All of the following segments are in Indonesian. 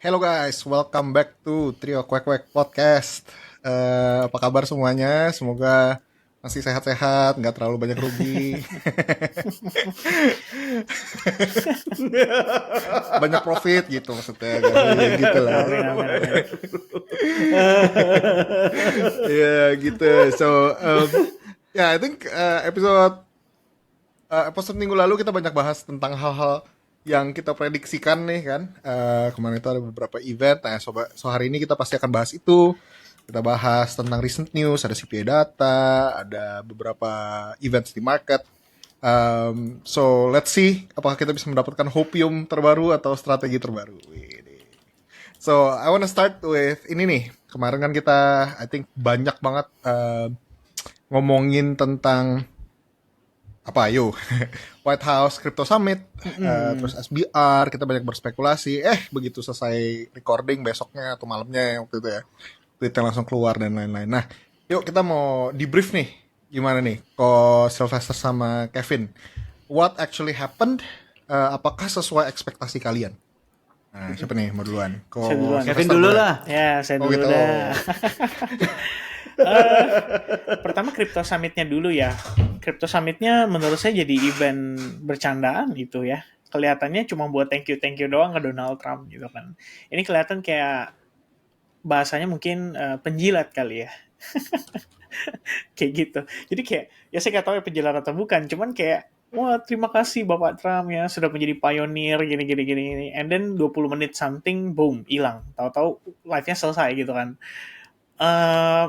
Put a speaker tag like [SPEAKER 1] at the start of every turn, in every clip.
[SPEAKER 1] Hello guys, welcome back to Trio Kwek Kwek Podcast. Apa kabar semuanya? Semoga masih sehat-sehat, nggak terlalu banyak rugi, banyak profit gitu maksudnya, gitu lah.
[SPEAKER 2] Amin, amin, amin.
[SPEAKER 1] Ya gitu. I think episode minggu lalu kita banyak bahas tentang hal-hal yang kita prediksikan nih kan. Kemarin itu ada beberapa event. Nah, so hari ini kita pasti akan bahas itu. Kita bahas tentang recent news, ada CPI data, ada beberapa events di market. So let's see apakah kita bisa mendapatkan hopium terbaru atau strategi terbaru. So I wanna start with ini nih. Kemarin kan kita I think banyak banget ngomongin tentang apa yuk White House Crypto Summit, terus SBR, kita banyak berspekulasi. Begitu selesai recording besoknya atau malamnya waktu itu ya, tweetnya langsung keluar dan lain-lain. Nah, yuk kita mau debrief nih, gimana nih, Ko Sylvester sama Kevin, what actually happened? Apakah sesuai ekspektasi kalian? Nah, siapa nih mau duluan? Ko
[SPEAKER 2] Saya duluan.
[SPEAKER 3] Kevin
[SPEAKER 1] Sylvester
[SPEAKER 3] dulu
[SPEAKER 1] boleh?
[SPEAKER 3] lah.
[SPEAKER 2] Ya, saya
[SPEAKER 1] Oh
[SPEAKER 2] dulu
[SPEAKER 1] gitu.
[SPEAKER 2] dah. Pertama Crypto Summit-nya dulu ya. Crypto Summit-nya menurut saya jadi event bercandaan itu ya. Kelihatannya cuma buat thank you doang ke Donald Trump gitu kan. Ini kelihatan kayak bahasanya mungkin penjilat kali ya. Kayak gitu. Jadi kayak ya saya nggak tahu ya penjilat atau bukan, cuman kayak wah terima kasih Bapak Trump ya sudah menjadi pioneer gini. And then 20 menit something boom hilang. Tahu-tahu live-nya selesai gitu kan.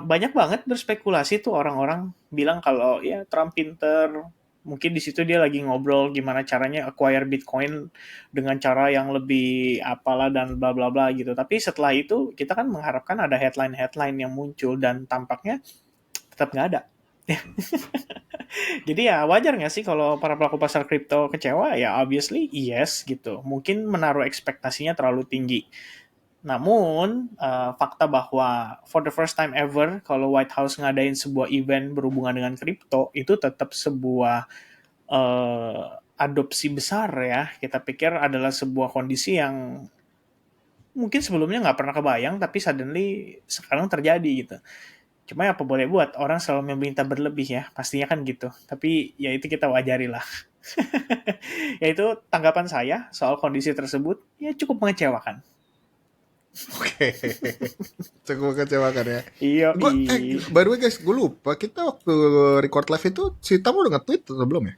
[SPEAKER 2] Banyak banget berspekulasi tuh orang-orang bilang kalau ya Trump pinter, mungkin di situ dia lagi ngobrol gimana caranya acquire Bitcoin dengan cara yang lebih apalah dan bla bla bla gitu. Tapi setelah itu kita kan mengharapkan ada headline-headline yang muncul dan tampaknya tetap nggak ada. Jadi ya wajar nggak sih kalau para pelaku pasar kripto kecewa? Ya obviously yes gitu. Mungkin menaruh ekspektasinya terlalu tinggi. Namun, fakta bahwa for the first time ever, kalau White House ngadain sebuah event berhubungan dengan kripto, itu tetap sebuah adopsi besar ya. Kita pikir adalah sebuah kondisi yang mungkin sebelumnya nggak pernah kebayang, tapi suddenly sekarang terjadi gitu. Cuma ya apa boleh buat, orang selalu meminta berlebih ya, pastinya kan gitu. Tapi ya itu kita wajari lah. Ya itu tanggapan saya soal kondisi tersebut, ya cukup mengecewakan.
[SPEAKER 1] Oke, cukup kecewakan ya.
[SPEAKER 2] Iya,
[SPEAKER 1] By the way guys, gue lupa kita waktu record live itu si Tam udah nge-tweet atau belum ya?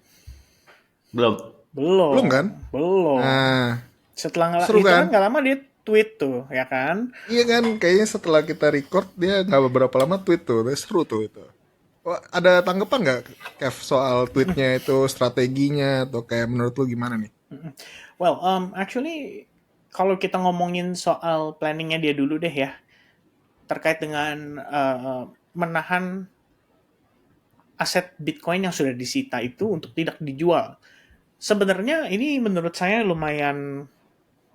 [SPEAKER 3] Belum.
[SPEAKER 1] Belum kan?
[SPEAKER 2] Belum.
[SPEAKER 1] Nah,
[SPEAKER 2] Setelah
[SPEAKER 1] seru
[SPEAKER 2] itu
[SPEAKER 1] kan?
[SPEAKER 2] kan nggak lama dia tweet tuh, ya kan?
[SPEAKER 1] Iya kan, kayaknya setelah kita record dia nggak beberapa lama tweet tuh, tapi seru tuh itu. Wah, ada tanggapan nggak, Kev, soal tweetnya itu, strateginya, atau kayak menurut lu gimana nih?
[SPEAKER 2] Well, actually kalau kita ngomongin soal planningnya dia dulu deh ya, terkait dengan menahan aset Bitcoin yang sudah disita itu untuk tidak dijual. Sebenarnya ini menurut saya lumayan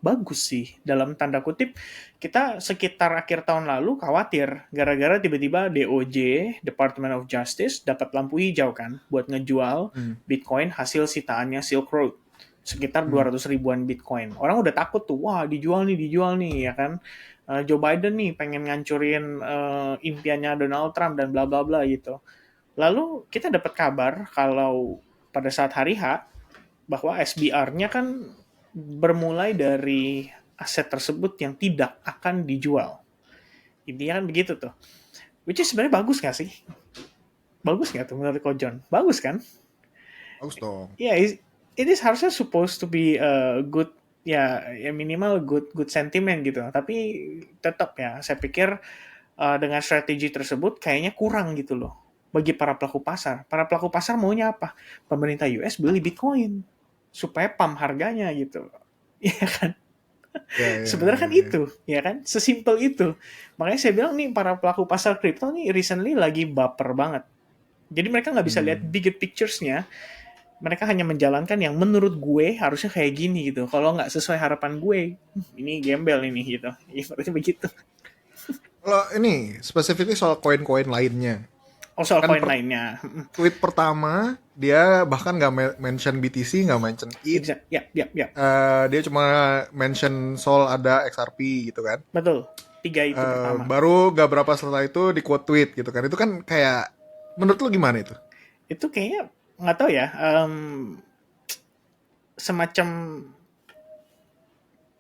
[SPEAKER 2] bagus sih, dalam tanda kutip. Kita sekitar akhir tahun lalu khawatir gara-gara tiba-tiba DOJ, Department of Justice, dapat lampu hijau kan buat ngejual Bitcoin hasil sitaannya Silk Road sekitar 200 ribuan Bitcoin. Orang udah takut tuh, wah dijual nih ya kan. Joe Biden nih pengen ngancurin impiannya Donald Trump dan bla bla bla gitu. Lalu kita dapat kabar kalau pada saat hari H bahwa SBR-nya kan bermulai dari aset tersebut yang tidak akan dijual. Intinya kan begitu tuh. Which is sebenarnya bagus nggak sih? Bagus nggak tuh menurut Ko John? Bagus kan?
[SPEAKER 1] Bagus dong.
[SPEAKER 2] Ya, yeah, it is harusnya supposed to be a good, ya minimal good sentiment gitu. Tapi tetap ya, saya pikir dengan strategi tersebut kayaknya kurang gitu loh bagi para pelaku pasar. Para pelaku pasar maunya apa? Pemerintah US beli Bitcoin supaya pump harganya gitu. Iya kan? Sebenarnya kan itu, ya kan? Sesimpel itu. Makanya saya bilang nih para pelaku pasar kripto nih recently lagi baper banget. Jadi mereka nggak bisa lihat bigger pictures-nya. Mereka hanya menjalankan yang menurut gue harusnya kayak gini gitu. Kalau nggak sesuai harapan gue, ini gembel ini gitu. Ibaratnya begitu.
[SPEAKER 1] Kalau ini, specifically soal koin-koin lainnya,
[SPEAKER 2] Oh, soal
[SPEAKER 1] Kan
[SPEAKER 2] koin lainnya.
[SPEAKER 1] tweet pertama dia bahkan nggak mention BTC, nggak mention ETH.
[SPEAKER 2] Exact. Yap, yap, yap.
[SPEAKER 1] Dia cuma mention Sol ada XRP gitu kan.
[SPEAKER 2] Betul. 3 itu pertama.
[SPEAKER 1] Baru gak berapa setelah itu di quote tweet gitu kan. Itu kan kayak menurut lu gimana itu?
[SPEAKER 2] Itu kayaknya nggak tahu ya. Semacam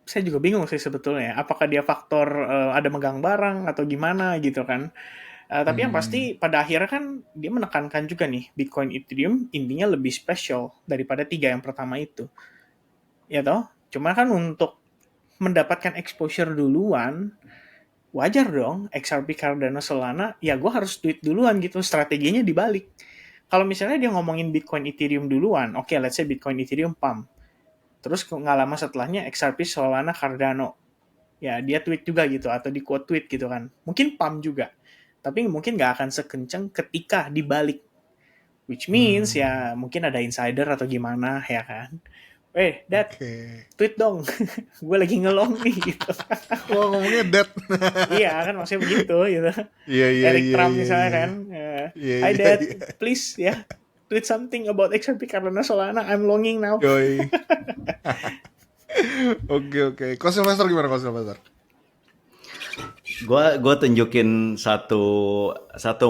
[SPEAKER 2] saya juga bingung sih sebetulnya. Apakah dia faktor ada megang barang atau gimana gitu kan? Tapi yang
[SPEAKER 1] Hmm.
[SPEAKER 2] pasti pada akhirnya kan dia menekankan juga nih Bitcoin Ethereum intinya lebih special daripada 3 yang pertama itu. Ya toh? Cuma kan untuk mendapatkan exposure duluan, wajar dong XRP Cardano Solana, ya gue harus tweet duluan gitu, strateginya dibalik. Kalau misalnya dia ngomongin Bitcoin Ethereum duluan, oke, let's say Bitcoin Ethereum pump. Terus nggak lama setelahnya XRP Solana Cardano. Ya dia tweet juga gitu, atau di quote tweet gitu kan. Mungkin pump juga. Tapi mungkin nggak akan sekencang ketika dibalik. Which means
[SPEAKER 1] Hmm.
[SPEAKER 2] ya mungkin ada insider atau gimana ya kan. Dad,
[SPEAKER 1] Oke.
[SPEAKER 2] tweet dong. Gue lagi ngelong nih gitu.
[SPEAKER 1] Wah, ngomongnya dead.
[SPEAKER 2] Iya kan maksudnya begitu gitu.
[SPEAKER 1] Iya, iya,
[SPEAKER 2] Eric
[SPEAKER 1] iya,
[SPEAKER 2] Trump
[SPEAKER 1] iya,
[SPEAKER 2] misalnya
[SPEAKER 1] iya.
[SPEAKER 2] kan,
[SPEAKER 1] Iya,
[SPEAKER 2] Hi
[SPEAKER 1] iya,
[SPEAKER 2] Dad,
[SPEAKER 1] iya.
[SPEAKER 2] please ya, tweet something about XRP Cardano Solana, I'm longing now.
[SPEAKER 1] Yoi. Oke, oke. Cost investor gimana cost investor?
[SPEAKER 3] Gua tunjukin satu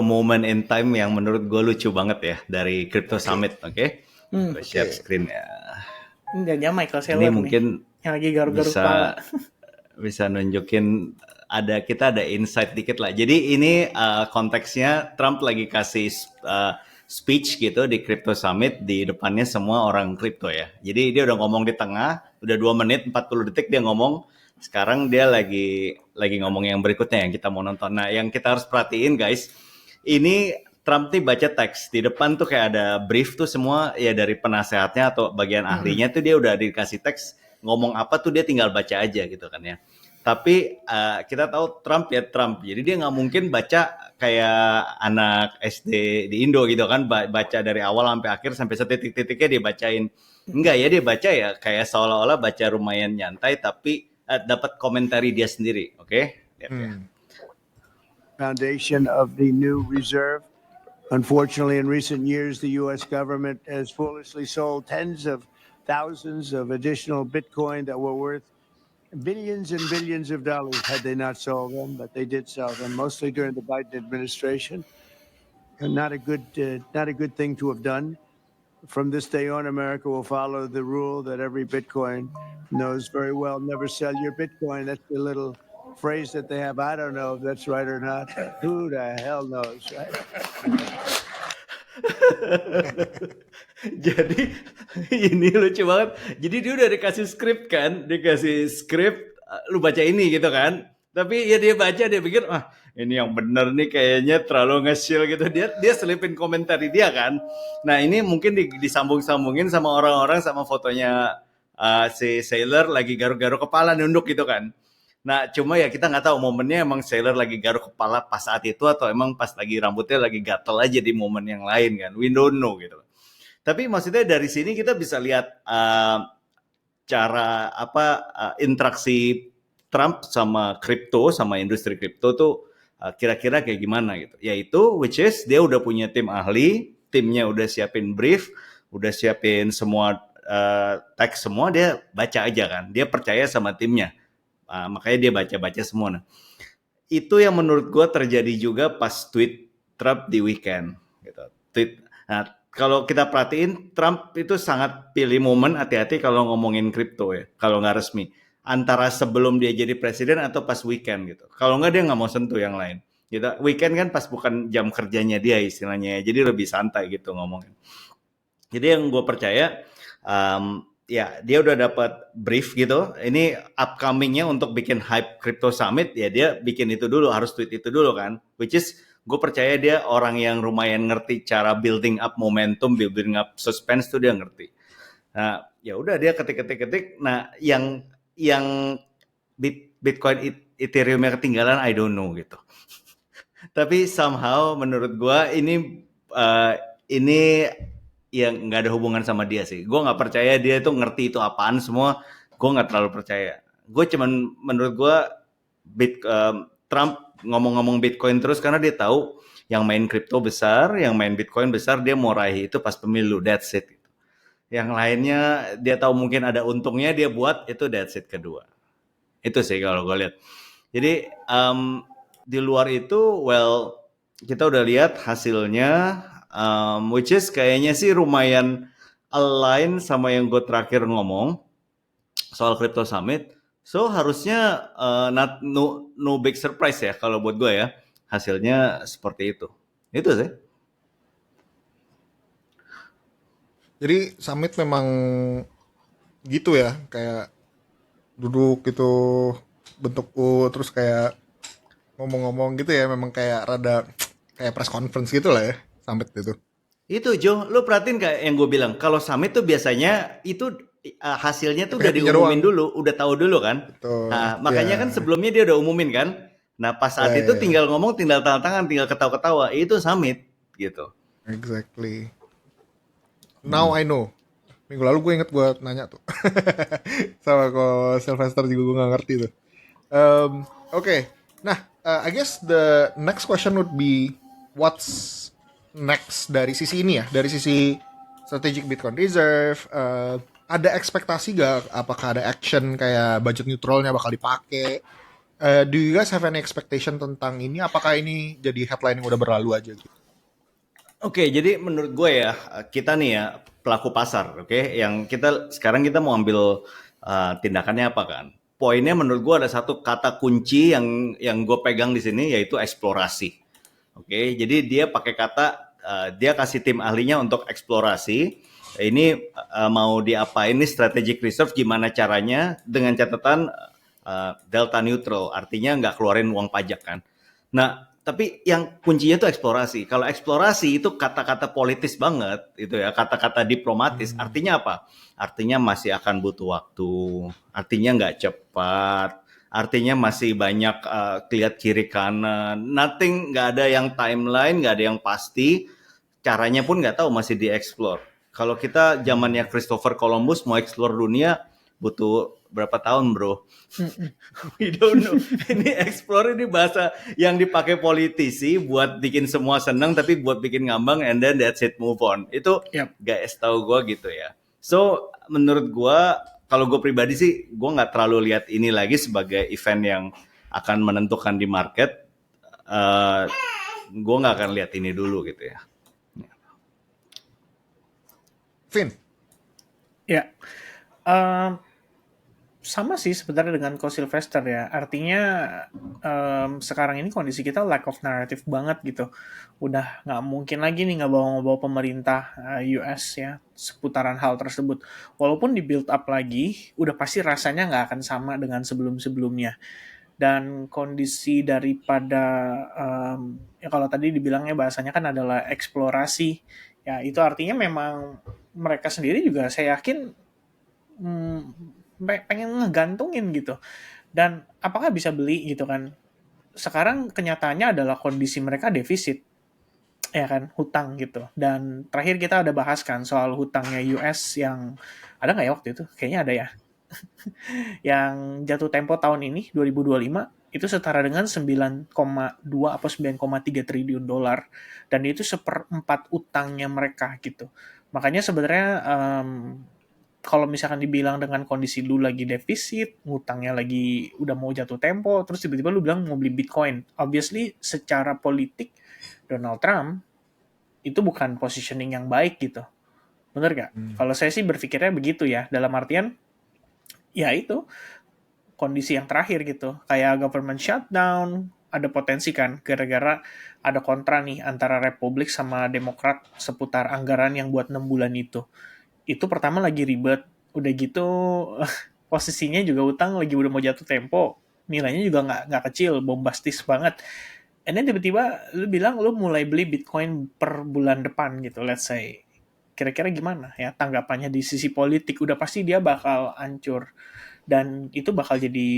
[SPEAKER 3] moment in time yang menurut gue lucu banget ya dari Crypto Summit, oke? Gue share
[SPEAKER 1] Oke.
[SPEAKER 3] screen ya.
[SPEAKER 2] Ini jangan Michael
[SPEAKER 3] Ini
[SPEAKER 2] Saylor nih,
[SPEAKER 3] mungkin
[SPEAKER 2] yang lagi garuk-garuk kepala.
[SPEAKER 3] bisa bisa nunjukin kita ada insight dikit lah. Jadi ini konteksnya Trump lagi kasih speech gitu di Crypto Summit, di depannya semua orang kripto ya. Jadi dia udah ngomong di tengah, udah 2 menit 40 detik dia ngomong. Sekarang dia lagi ngomong yang berikutnya yang kita mau nonton. Nah, yang kita harus perhatiin guys, ini Trump nih baca teks di depan tuh kayak ada brief tuh semua ya dari penasehatnya atau bagian ahlinya tuh dia udah dikasih teks ngomong apa tuh dia tinggal baca aja gitu kan ya. Tapi kita tahu Trump ya Trump, jadi dia nggak mungkin baca kayak anak SD di Indo gitu kan, baca dari awal sampai akhir sampai setitik-titiknya dia bacain. Enggak ya, dia baca ya kayak seolah-olah baca lumayan nyantai tapi dapat komentari dia sendiri, oke? Lihat ya.
[SPEAKER 4] Foundation of the new reserve. Unfortunately, in recent years, the U.S. government has foolishly sold tens of thousands of additional Bitcoin that were worth billions and billions of dollars had they not sold them, but they did sell them, mostly during the Biden administration. And not a good thing to have done. From this day on, America will follow the rule that every Bitcoin knows very well: never sell your Bitcoin. That's the little phrase that they have. I don't know if that's right or not. Who the hell knows, right?
[SPEAKER 3] Jadi ini lucu banget. Jadi dia udah dikasih skrip kan, dikasih skrip, lu baca ini gitu kan. Tapi ya dia baca, dia pikir ini yang bener nih kayaknya terlalu nge-shill gitu. Dia selipin komentari dia kan. Nah ini mungkin disambung-sambungin sama orang-orang sama fotonya si Sailor lagi garuk-garuk kepala nunduk gitu kan. Nah cuma ya kita nggak tahu momennya emang Sailor lagi garuk kepala pas saat itu atau emang pas lagi rambutnya lagi gatel aja di momen yang lain kan. We don't know gitu. Tapi maksudnya dari sini kita bisa lihat cara interaksi Trump sama kripto, sama industri kripto tuh kira-kira kayak gimana gitu. Yaitu which is dia udah punya tim ahli, timnya udah siapin brief, udah siapin semua teks semua, dia baca aja kan. Dia percaya sama timnya. Makanya dia baca-baca semua. Nah, itu yang menurut gue terjadi juga pas tweet Trump di weekend gitu. Nah, kalau kita perhatiin Trump itu sangat pilih momen, hati-hati kalau ngomongin kripto ya, kalau nggak resmi. Antara sebelum dia jadi presiden atau pas weekend gitu. Kalau nggak dia nggak mau sentuh yang lain. Gitu. Weekend kan pas bukan jam kerjanya dia istilahnya, jadi lebih santai gitu ngomongin. Jadi yang gue percaya, ya dia udah dapat brief gitu. Ini upcomingnya untuk bikin hype Crypto Summit, ya dia bikin itu dulu, harus tweet itu dulu kan. Which is gue percaya dia orang yang lumayan ngerti cara building up momentum, building up suspense tuh dia ngerti. Nah ya udah dia ketik. Nah yang Bitcoin Ethereum yang ketinggalan I don't know gitu. Tapi somehow menurut gue ini yang nggak ada hubungan sama dia sih. Gue nggak percaya dia itu ngerti itu apaan semua. Gue nggak terlalu percaya. Gue cuman menurut gue Trump ngomong-ngomong Bitcoin terus karena dia tahu Yang main kripto besar, yang main Bitcoin besar, dia mau raih itu pas pemilu, that's it. Yang lainnya dia tahu mungkin ada untungnya, dia buat itu, that's it kedua. Itu sih kalau gue lihat. Jadi di luar itu, well, kita udah lihat hasilnya, which is kayaknya sih lumayan align sama yang gue terakhir ngomong soal Crypto Summit. So harusnya no big surprise ya kalau buat gue ya, hasilnya seperti itu. Itu sih.
[SPEAKER 1] Jadi summit memang gitu ya, kayak duduk gitu bentuk U terus kayak ngomong-ngomong gitu ya, memang kayak rada kayak press conference gitu lah ya summit itu.
[SPEAKER 3] Itu Jo, lu perhatiin kayak yang gue bilang, kalau summit tuh biasanya itu hasilnya tuh udah
[SPEAKER 1] PHP-nya
[SPEAKER 3] diumumin
[SPEAKER 1] doang.
[SPEAKER 3] dulu, udah tahu dulu kan.
[SPEAKER 1] Betul.
[SPEAKER 3] Nah, makanya
[SPEAKER 1] Ya.
[SPEAKER 3] kan sebelumnya dia udah umumin kan. Nah, pas saat
[SPEAKER 1] Ya,
[SPEAKER 3] itu
[SPEAKER 1] ya, ya.
[SPEAKER 3] tinggal ngomong, tinggal tanda tangan, tinggal ketawa-ketawa. Itu summit gitu.
[SPEAKER 1] Exactly. Now I know. Minggu lalu gue inget gue nanya tuh. Sama kok Sylvester juga gue gak ngerti tuh. Oke. Nah, I guess the next question would be what's next dari sisi ini ya, dari sisi strategic Bitcoin Reserve. Ada ekspektasi gak apakah ada action kayak budget neutralnya bakal dipakai? Do you guys have any expectation tentang ini? Apakah ini jadi headline yang udah berlalu aja gitu?
[SPEAKER 3] Oke, jadi menurut gue ya, kita nih ya pelaku pasar, oke, yang sekarang kita mau ambil tindakannya apa kan? Poinnya menurut gue ada satu kata kunci yang gue pegang di sini, yaitu eksplorasi. Oke, jadi dia pakai kata, dia kasih tim ahlinya untuk eksplorasi. Ini mau diapain nih strategic reserve, gimana caranya dengan catatan delta neutral, artinya nggak keluarin uang pajak kan. Nah, tapi yang kuncinya tuh eksplorasi. Kalau eksplorasi itu kata-kata politis banget, itu ya, kata-kata diplomatis. Artinya apa? Artinya masih akan butuh waktu, artinya nggak cepat, artinya masih banyak lihat kiri kanan, nothing, nggak ada yang timeline, nggak ada yang pasti, caranya pun nggak tahu, masih dieksplor. Kalau kita zamannya Christopher Columbus mau eksplor dunia butuh berapa tahun bro? We don't know. Ini explore, ini bahasa yang dipakai politisi buat bikin semua senang, tapi buat bikin ngambang, and then that's it, move on. Itu
[SPEAKER 2] Yep.
[SPEAKER 3] guys, tahu gue gitu ya. So menurut gue, kalau gue pribadi sih, gue nggak terlalu lihat ini lagi sebagai event yang akan menentukan di market. Gue nggak akan lihat ini dulu gitu ya.
[SPEAKER 1] Vin,
[SPEAKER 2] Ya, sama sih sebenarnya dengan Ko Sylvester ya. Artinya sekarang ini kondisi kita lack of narrative banget gitu. Udah nggak mungkin lagi nih ngebawa-bawa pemerintah US ya seputaran hal tersebut. Walaupun di build up lagi, udah pasti rasanya nggak akan sama dengan sebelum-sebelumnya. Dan kondisi daripada ya kalau tadi dibilangnya bahasanya kan adalah eksplorasi. Ya itu artinya memang mereka sendiri juga saya yakin pengen ngegantungin gitu. Dan apakah bisa beli gitu kan? Sekarang kenyataannya adalah kondisi mereka defisit, ya kan, hutang gitu. Dan terakhir kita ada bahas kan soal hutangnya US yang ada nggak ya waktu itu? Kayaknya ada ya. Yang jatuh tempo tahun ini 2025 itu setara dengan 9,2 atau 9,3 triliun dolar, dan itu seperempat utangnya mereka gitu. Makanya sebenarnya kalau misalkan dibilang dengan kondisi lu lagi defisit, ngutangnya lagi udah mau jatuh tempo, terus tiba-tiba lu bilang mau beli Bitcoin. Obviously, secara politik, Donald Trump itu bukan positioning yang baik gitu. Bener gak? Kalau saya sih berpikirnya begitu ya. Dalam artian, ya itu, kondisi yang terakhir gitu. Kayak government shutdown, ada potensi kan, gara-gara ada kontra nih antara Republik sama Demokrat seputar anggaran yang buat 6 bulan itu. Itu pertama lagi ribet, udah gitu posisinya juga utang lagi udah mau jatuh tempo, nilainya juga nggak kecil, bombastis banget. And then tiba-tiba lu bilang lu mulai beli Bitcoin per bulan depan gitu, let's say. Kira-kira gimana ya tanggapannya di sisi politik? Udah pasti dia bakal hancur. Dan itu bakal jadi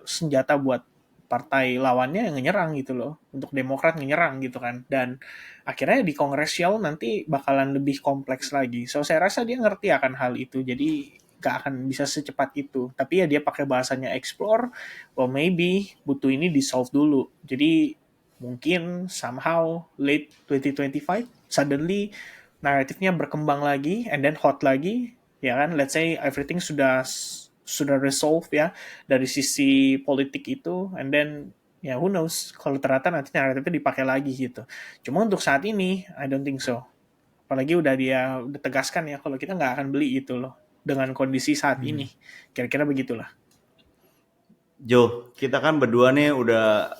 [SPEAKER 2] senjata buat partai lawannya yang nyerang gitu loh, untuk Demokrat nyerang gitu kan, dan akhirnya di kongresal nanti bakalan lebih kompleks lagi. So saya rasa dia ngerti akan hal itu, jadi gak akan bisa secepat itu. Tapi ya dia pakai bahasanya explore, well maybe butuh ini di solve dulu. Jadi mungkin somehow late 2025 suddenly naratifnya berkembang lagi and then hot lagi, ya kan? Let's say everything sudah resolve ya dari sisi politik itu, and then ya who knows kalau ternyata nanti naratifnya dipakai lagi gitu. Cuma untuk saat ini I don't think so. Apalagi dia udah tegaskan ya kalau kita nggak akan beli itu loh dengan kondisi saat ini. Kira-kira begitulah.
[SPEAKER 3] Jo, kita kan berdua nih udah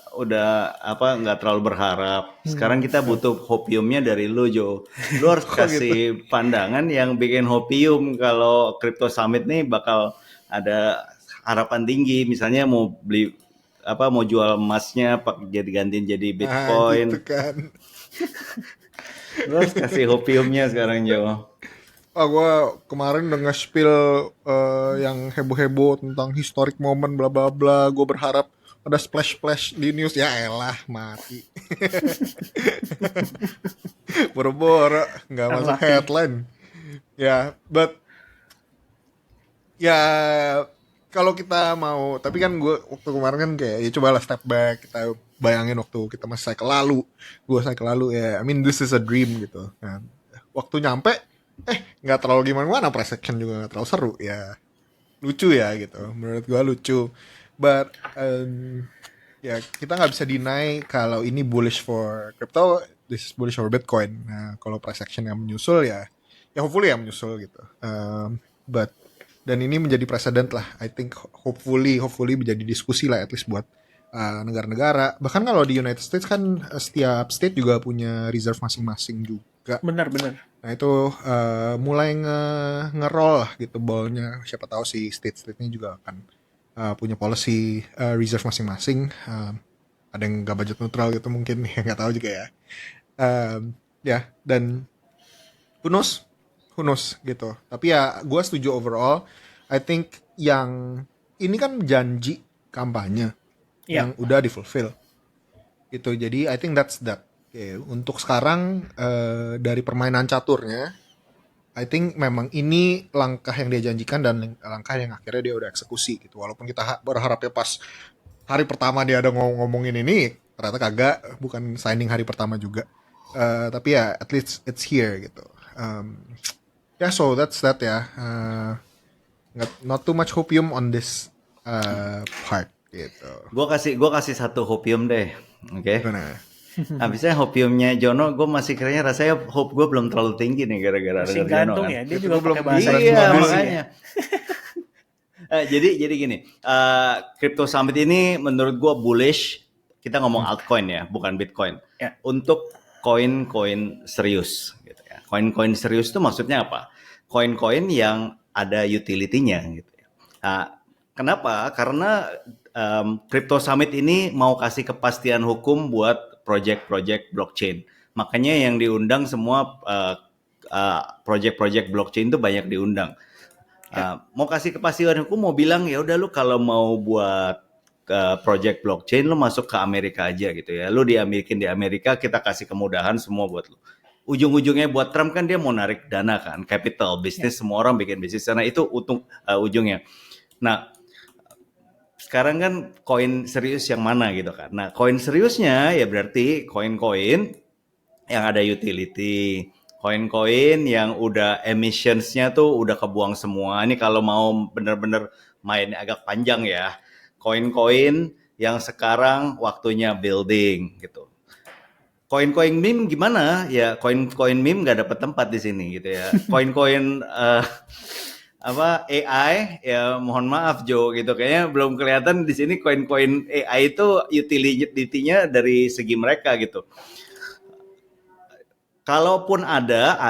[SPEAKER 3] apa nggak terlalu berharap. Sekarang kita butuh hopiumnya dari lu, Jo. Lu harus kasih pandangan yang bikin hopium kalau Crypto Summit nih bakal ada harapan tinggi. Misalnya mau beli apa mau jual emasnya jadi gantiin jadi Bitcoin.
[SPEAKER 1] Gitu kan.
[SPEAKER 3] Lu harus kasih hopiumnya sekarang, Jo.
[SPEAKER 1] Gue kemarin udah nge-spill yang heboh-heboh tentang historic moment bla bla bla. Gue berharap ada splash di news. Ya elah, mati. Boro-boro nggak masuk
[SPEAKER 2] Unlucky.
[SPEAKER 1] headline. Ya, but ya kalau kita mau, tapi kan gue waktu kemarin kan kayak ya cobalah step back, kita bayangin waktu kita masih cycle lalu, gue cycle lalu ya, I mean this is a dream gitu. Nah, waktu nyampe nggak terlalu gimana price action juga nggak terlalu seru ya, lucu ya gitu, menurut gue lucu, but ya kita nggak bisa deny kalau ini bullish for crypto, this is bullish for Bitcoin. Nah kalau price action yang menyusul ya hopefully yang menyusul gitu, but dan ini menjadi presiden lah, I think hopefully menjadi diskusi lah at least buat negara-negara. Bahkan kalau di United States kan setiap state juga punya reserve masing-masing juga.
[SPEAKER 2] Benar.
[SPEAKER 1] Nah itu mulai nge-roll lah gitu ballnya. Siapa tahu si state ini juga akan punya policy reserve masing-masing. Ada yang gak budget neutral gitu mungkin, yang nggak tahu juga ya. Ya dan who knows gitu. Tapi ya gue setuju overall. I think yang ini kan janji kampanye yang udah di fulfill gitu. Jadi I think that's that. Oke, untuk sekarang dari permainan caturnya, I think memang ini langkah yang dia janjikan dan langkah yang akhirnya dia udah eksekusi gitu. Walaupun kita berharapnya pas hari pertama dia ada ngomongin ini, ternyata kagak, bukan signing hari pertama juga. Tapi ya at least it's here gitu. So that's that ya. Not too much hopium on this part gitu.
[SPEAKER 3] Gua kasih satu hopium deh. Oke.
[SPEAKER 1] Gimana?
[SPEAKER 3] Habisnya hopiumnya Jono, gue masih kayaknya rasanya hope gue belum terlalu tinggi nih gara-gara
[SPEAKER 2] Masih
[SPEAKER 3] denger Jono
[SPEAKER 2] gantung
[SPEAKER 3] kan.
[SPEAKER 2] ya, dia
[SPEAKER 1] Itu
[SPEAKER 2] juga
[SPEAKER 1] belum
[SPEAKER 2] pakai bahasa
[SPEAKER 1] bisa.
[SPEAKER 3] Iya
[SPEAKER 1] Inggris
[SPEAKER 3] makanya. Jadi gini, Crypto Summit ini menurut gue bullish. Kita ngomong altcoin ya, bukan Bitcoin.
[SPEAKER 2] Ya.
[SPEAKER 3] Untuk koin-koin serius. Gitu ya. Koin-koin serius itu maksudnya apa? Koin-koin yang ada utility-nya. Gitu ya. Kenapa? Karena Crypto Summit ini mau kasih kepastian hukum buat project-project blockchain. Makanya yang diundang semua project-project blockchain itu banyak diundang. Mau kasih kepastian hukum, mau bilang ya udah lu kalau mau buat project blockchain lu masuk ke Amerika aja gitu ya. Lu di Amerika kita kasih kemudahan semua buat lu. Ujung-ujungnya buat Trump kan dia mau narik dana kan, capital, bisnis, semua orang bikin bisnis sana itu ujungnya. Nah, sekarang kan koin serius yang mana gitu kan. Nah, koin seriusnya ya berarti koin-koin yang ada utility, koin-koin yang udah emissionsnya tuh udah kebuang semua. Ini kalau mau bener-bener main agak panjang ya. Koin-koin yang sekarang waktunya building gitu. Koin-koin meme gimana? Ya koin-koin meme nggak dapat tempat di sini gitu ya. Koin-koin AI ya mohon maaf Jo gitu kayaknya belum kelihatan di sini koin-koin AI itu utility-nya dari segi mereka gitu. Kalaupun ada,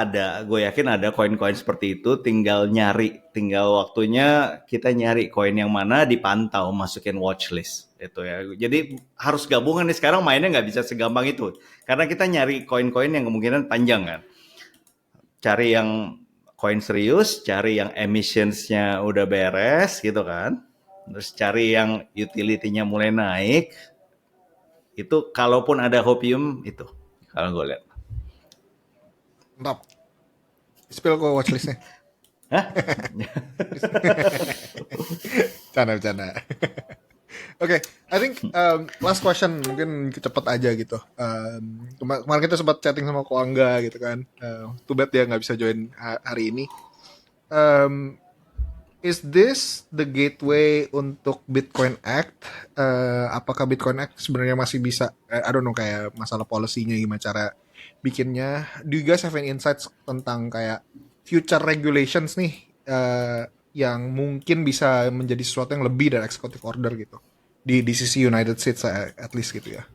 [SPEAKER 3] gue yakin ada koin-koin seperti itu, tinggal waktunya kita nyari koin yang mana, dipantau, masukin watchlist itu ya. Jadi harus gabungan nih, sekarang mainnya nggak bisa segampang itu, karena kita nyari koin-koin yang kemungkinan panjang kan. Cari yang koin serius, cari yang emissionsnya udah beres gitu kan, terus cari yang utility-nya mulai naik. Itu kalaupun ada hopium itu, kalau gue lihat.
[SPEAKER 1] Mantap. Spill kok watchlistnya.
[SPEAKER 3] Hah?
[SPEAKER 1] Canda. Oke, I think last question mungkin cepet aja gitu. Kemarin kita sempat chatting sama Ko Angga gitu kan. Too bad dia nggak bisa join hari ini. Is this the gateway untuk Bitcoin Act? Apakah Bitcoin Act sebenarnya masih bisa, I don't know, kayak masalah policy-nya gimana cara bikinnya? Do you guys have any insights tentang kayak future regulations nih yang mungkin bisa menjadi sesuatu yang lebih dari executive order gitu di sisi United States at least gitu ya?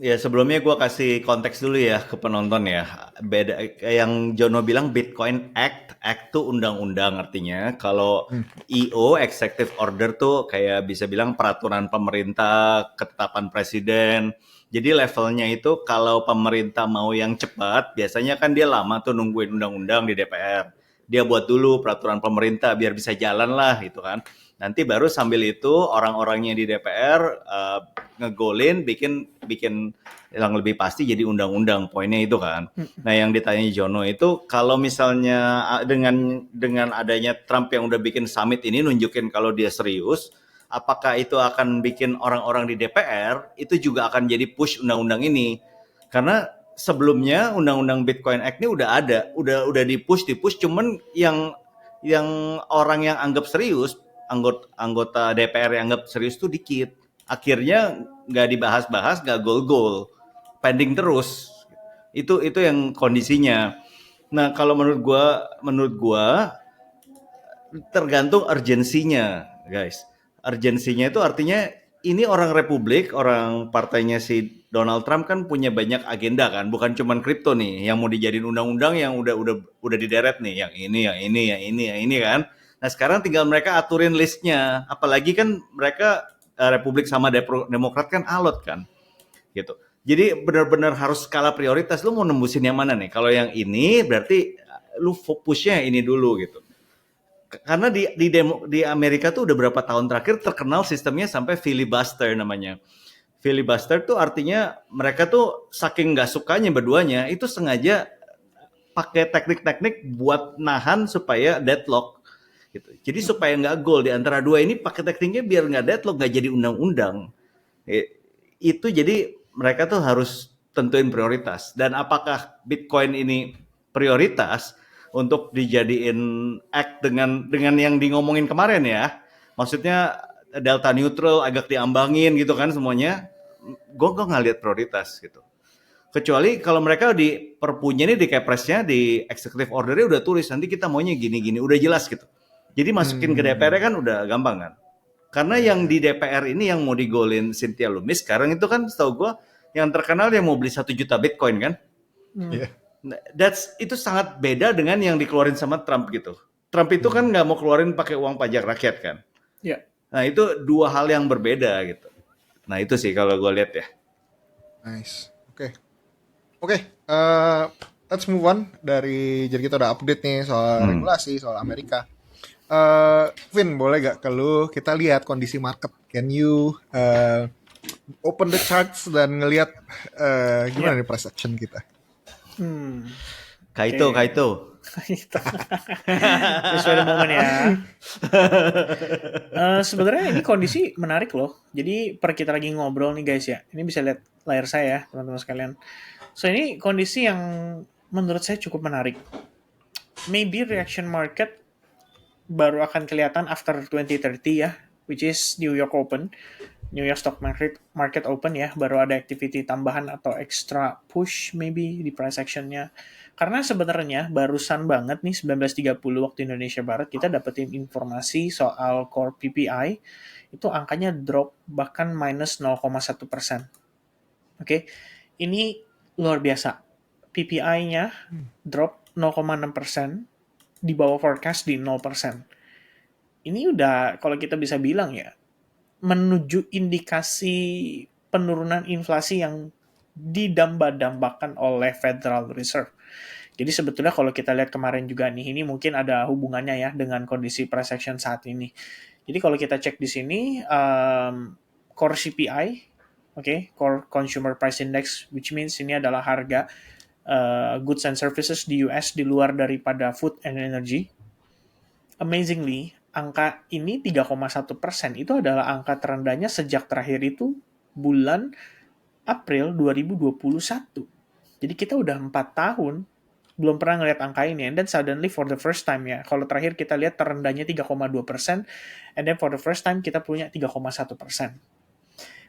[SPEAKER 3] Ya sebelumnya gue kasih konteks dulu ya ke penonton ya. Beda yang Jono bilang Bitcoin Act tuh undang-undang artinya. Kalau EO Executive Order tuh kayak bisa bilang peraturan pemerintah, ketetapan presiden. Jadi levelnya itu kalau pemerintah mau yang cepat, biasanya kan dia lama tuh nungguin undang-undang di DPR. Dia buat dulu peraturan pemerintah biar bisa jalan lah gitu kan. Nanti baru sambil itu orang-orangnya di DPR ngegolin bikin yang lebih pasti jadi undang-undang, poinnya itu kan. Nah yang ditanya Jono itu kalau misalnya dengan adanya Trump yang udah bikin summit ini nunjukin kalau dia serius, apakah itu akan bikin orang-orang di DPR itu juga akan jadi push undang-undang ini? Karena sebelumnya undang-undang Bitcoin Act ini udah ada, udah dipush, cuman yang orang yang anggap serius, anggota DPR yang anggap serius tuh dikit. Akhirnya nggak dibahas-bahas, nggak goal-goal, pending terus. Itu yang kondisinya. Nah kalau menurut gua tergantung urgensinya, guys. Urgensinya itu artinya ini orang Republik, orang partainya si Donald Trump kan punya banyak agenda kan, bukan cuman kripto nih yang mau dijadiin undang-undang yang udah dideret nih, yang ini kan. Nah sekarang tinggal mereka aturin listnya, apalagi kan mereka Republik sama Demokrat kan alot kan, gitu. Jadi benar-benar harus skala prioritas. Lu mau nembusin yang mana nih? Kalau yang ini berarti lu fokusnya ini dulu gitu. Karena di Amerika tuh udah berapa tahun terakhir terkenal sistemnya sampai filibuster namanya. Filibuster tuh artinya mereka tuh saking nggak sukanya berduanya itu sengaja pakai teknik-teknik buat nahan supaya deadlock gitu. Jadi supaya nggak goal di antara dua ini pakai tekniknya biar nggak deadlock, nggak jadi undang-undang. Itu jadi mereka tuh harus tentuin prioritas. Dan apakah Bitcoin ini prioritas untuk dijadiin act dengan yang di ngomongin kemarin ya? Maksudnya delta neutral agak diambangin gitu kan semuanya. Gue nggak lihat prioritas gitu. Kecuali kalau mereka di perpunya nih, di kepresnya, di executive ordernya udah tulis nanti kita maunya gini-gini, udah jelas gitu. Jadi masukin ke DPR kan udah gampang kan. Karena yang di DPR ini yang mau digolin Cynthia Lummis sekarang itu kan setahu gue yang terkenal yang mau beli 1 juta Bitcoin kan.
[SPEAKER 1] Yeah.
[SPEAKER 3] Itu sangat beda dengan yang dikeluarin sama Trump gitu. Trump itu kan nggak mau keluarin pakai uang pajak rakyat kan.
[SPEAKER 2] Ya.
[SPEAKER 3] Nah itu dua hal yang berbeda gitu. Nah itu sih kalau gue lihat ya.
[SPEAKER 1] Nice. Oke, let's move on jadi kita udah update nih soal regulasi, soal Amerika. Vin, boleh gak kalau kita lihat kondisi market? Can you open the charts dan ngelihat gimana nih price action kita?
[SPEAKER 3] Kaito.
[SPEAKER 2] Sesuai dengan momen ya. Sebenarnya ini kondisi menarik loh. Jadi kita lagi ngobrol nih guys ya. Ini bisa lihat layar saya ya teman-teman sekalian. So ini kondisi yang menurut saya cukup menarik. Maybe reaction market baru akan kelihatan after 2030 ya, which is New York Stock Market Open ya, baru ada activity tambahan atau extra push maybe di price actionnya. Karena sebenarnya barusan banget nih 19.30 waktu Indonesia Barat kita dapetin informasi soal core PPI itu angkanya drop bahkan minus 0,1%. Oke, ini luar biasa. PPI-nya drop 0,6%, di bawah forecast di 0%. Ini udah, kalau kita bisa bilang ya, menuju indikasi penurunan inflasi yang didamba-dambakan oleh Federal Reserve. Jadi sebetulnya kalau kita lihat kemarin juga nih, ini mungkin ada hubungannya ya dengan kondisi price action saat ini. Jadi kalau kita cek di sini, core CPI, Core Consumer Price Index, which means ini adalah harga goods and services di US di luar daripada food and energy. Amazingly, angka ini 3,1% itu adalah angka terendahnya sejak terakhir itu bulan April 2021. Jadi kita udah 4 tahun belum pernah ngeliat angka ini, and then suddenly for the first time ya, kalau terakhir kita lihat terendahnya 3,2%, and then for the first time kita punya 3,1%.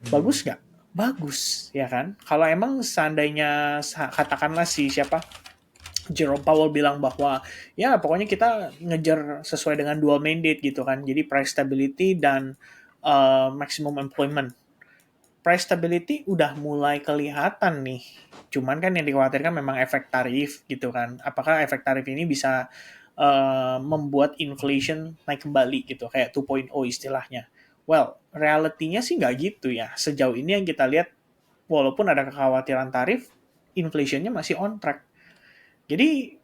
[SPEAKER 2] Bagus nggak? Bagus, ya kan? Kalau emang seandainya, katakanlah siapa, Jerome Powell bilang bahwa ya pokoknya kita ngejar sesuai dengan dual mandate gitu kan, jadi price stability dan maximum employment. Price stability udah mulai kelihatan nih. Cuman kan yang dikhawatirkan memang efek tarif gitu kan. Apakah efek tarif ini bisa membuat inflation naik kembali gitu, kayak 2.0 istilahnya. Well, realitinya sih nggak gitu ya. Sejauh ini yang kita lihat, walaupun ada kekhawatiran tarif, inflationnya masih on track. Jadi,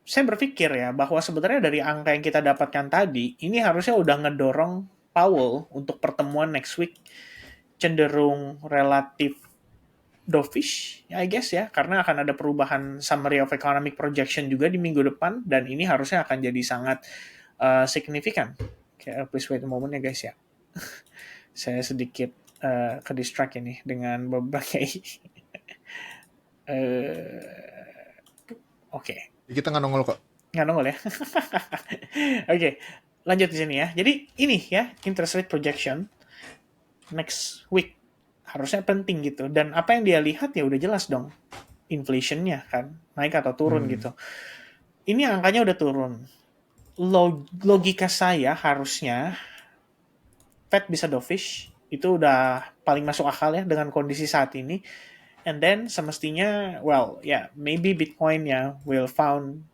[SPEAKER 2] saya berpikir ya, bahwa sebenarnya dari angka yang kita dapatkan tadi, ini harusnya udah ngedorong Powell untuk pertemuan next week cenderung relatif dovish, I guess ya, karena akan ada perubahan summary of economic projection juga di minggu depan, dan ini harusnya akan jadi sangat signifikan. Please wait a moment ya guys ya. Saya sedikit ke distract ini dengan berbagai oke.
[SPEAKER 1] Kita nggak nongol kok.
[SPEAKER 2] Nggak nongol ya. Oke, lanjut di sini ya. Jadi ini ya, interest rate projection next week harusnya penting gitu, dan apa yang dia lihat ya udah jelas dong, inflationnya kan naik atau turun gitu. Ini angkanya udah turun. Logika saya harusnya Fed bisa dovish, itu udah paling masuk akal ya dengan kondisi saat ini. And then semestinya, well ya, maybe Bitcoin ya will find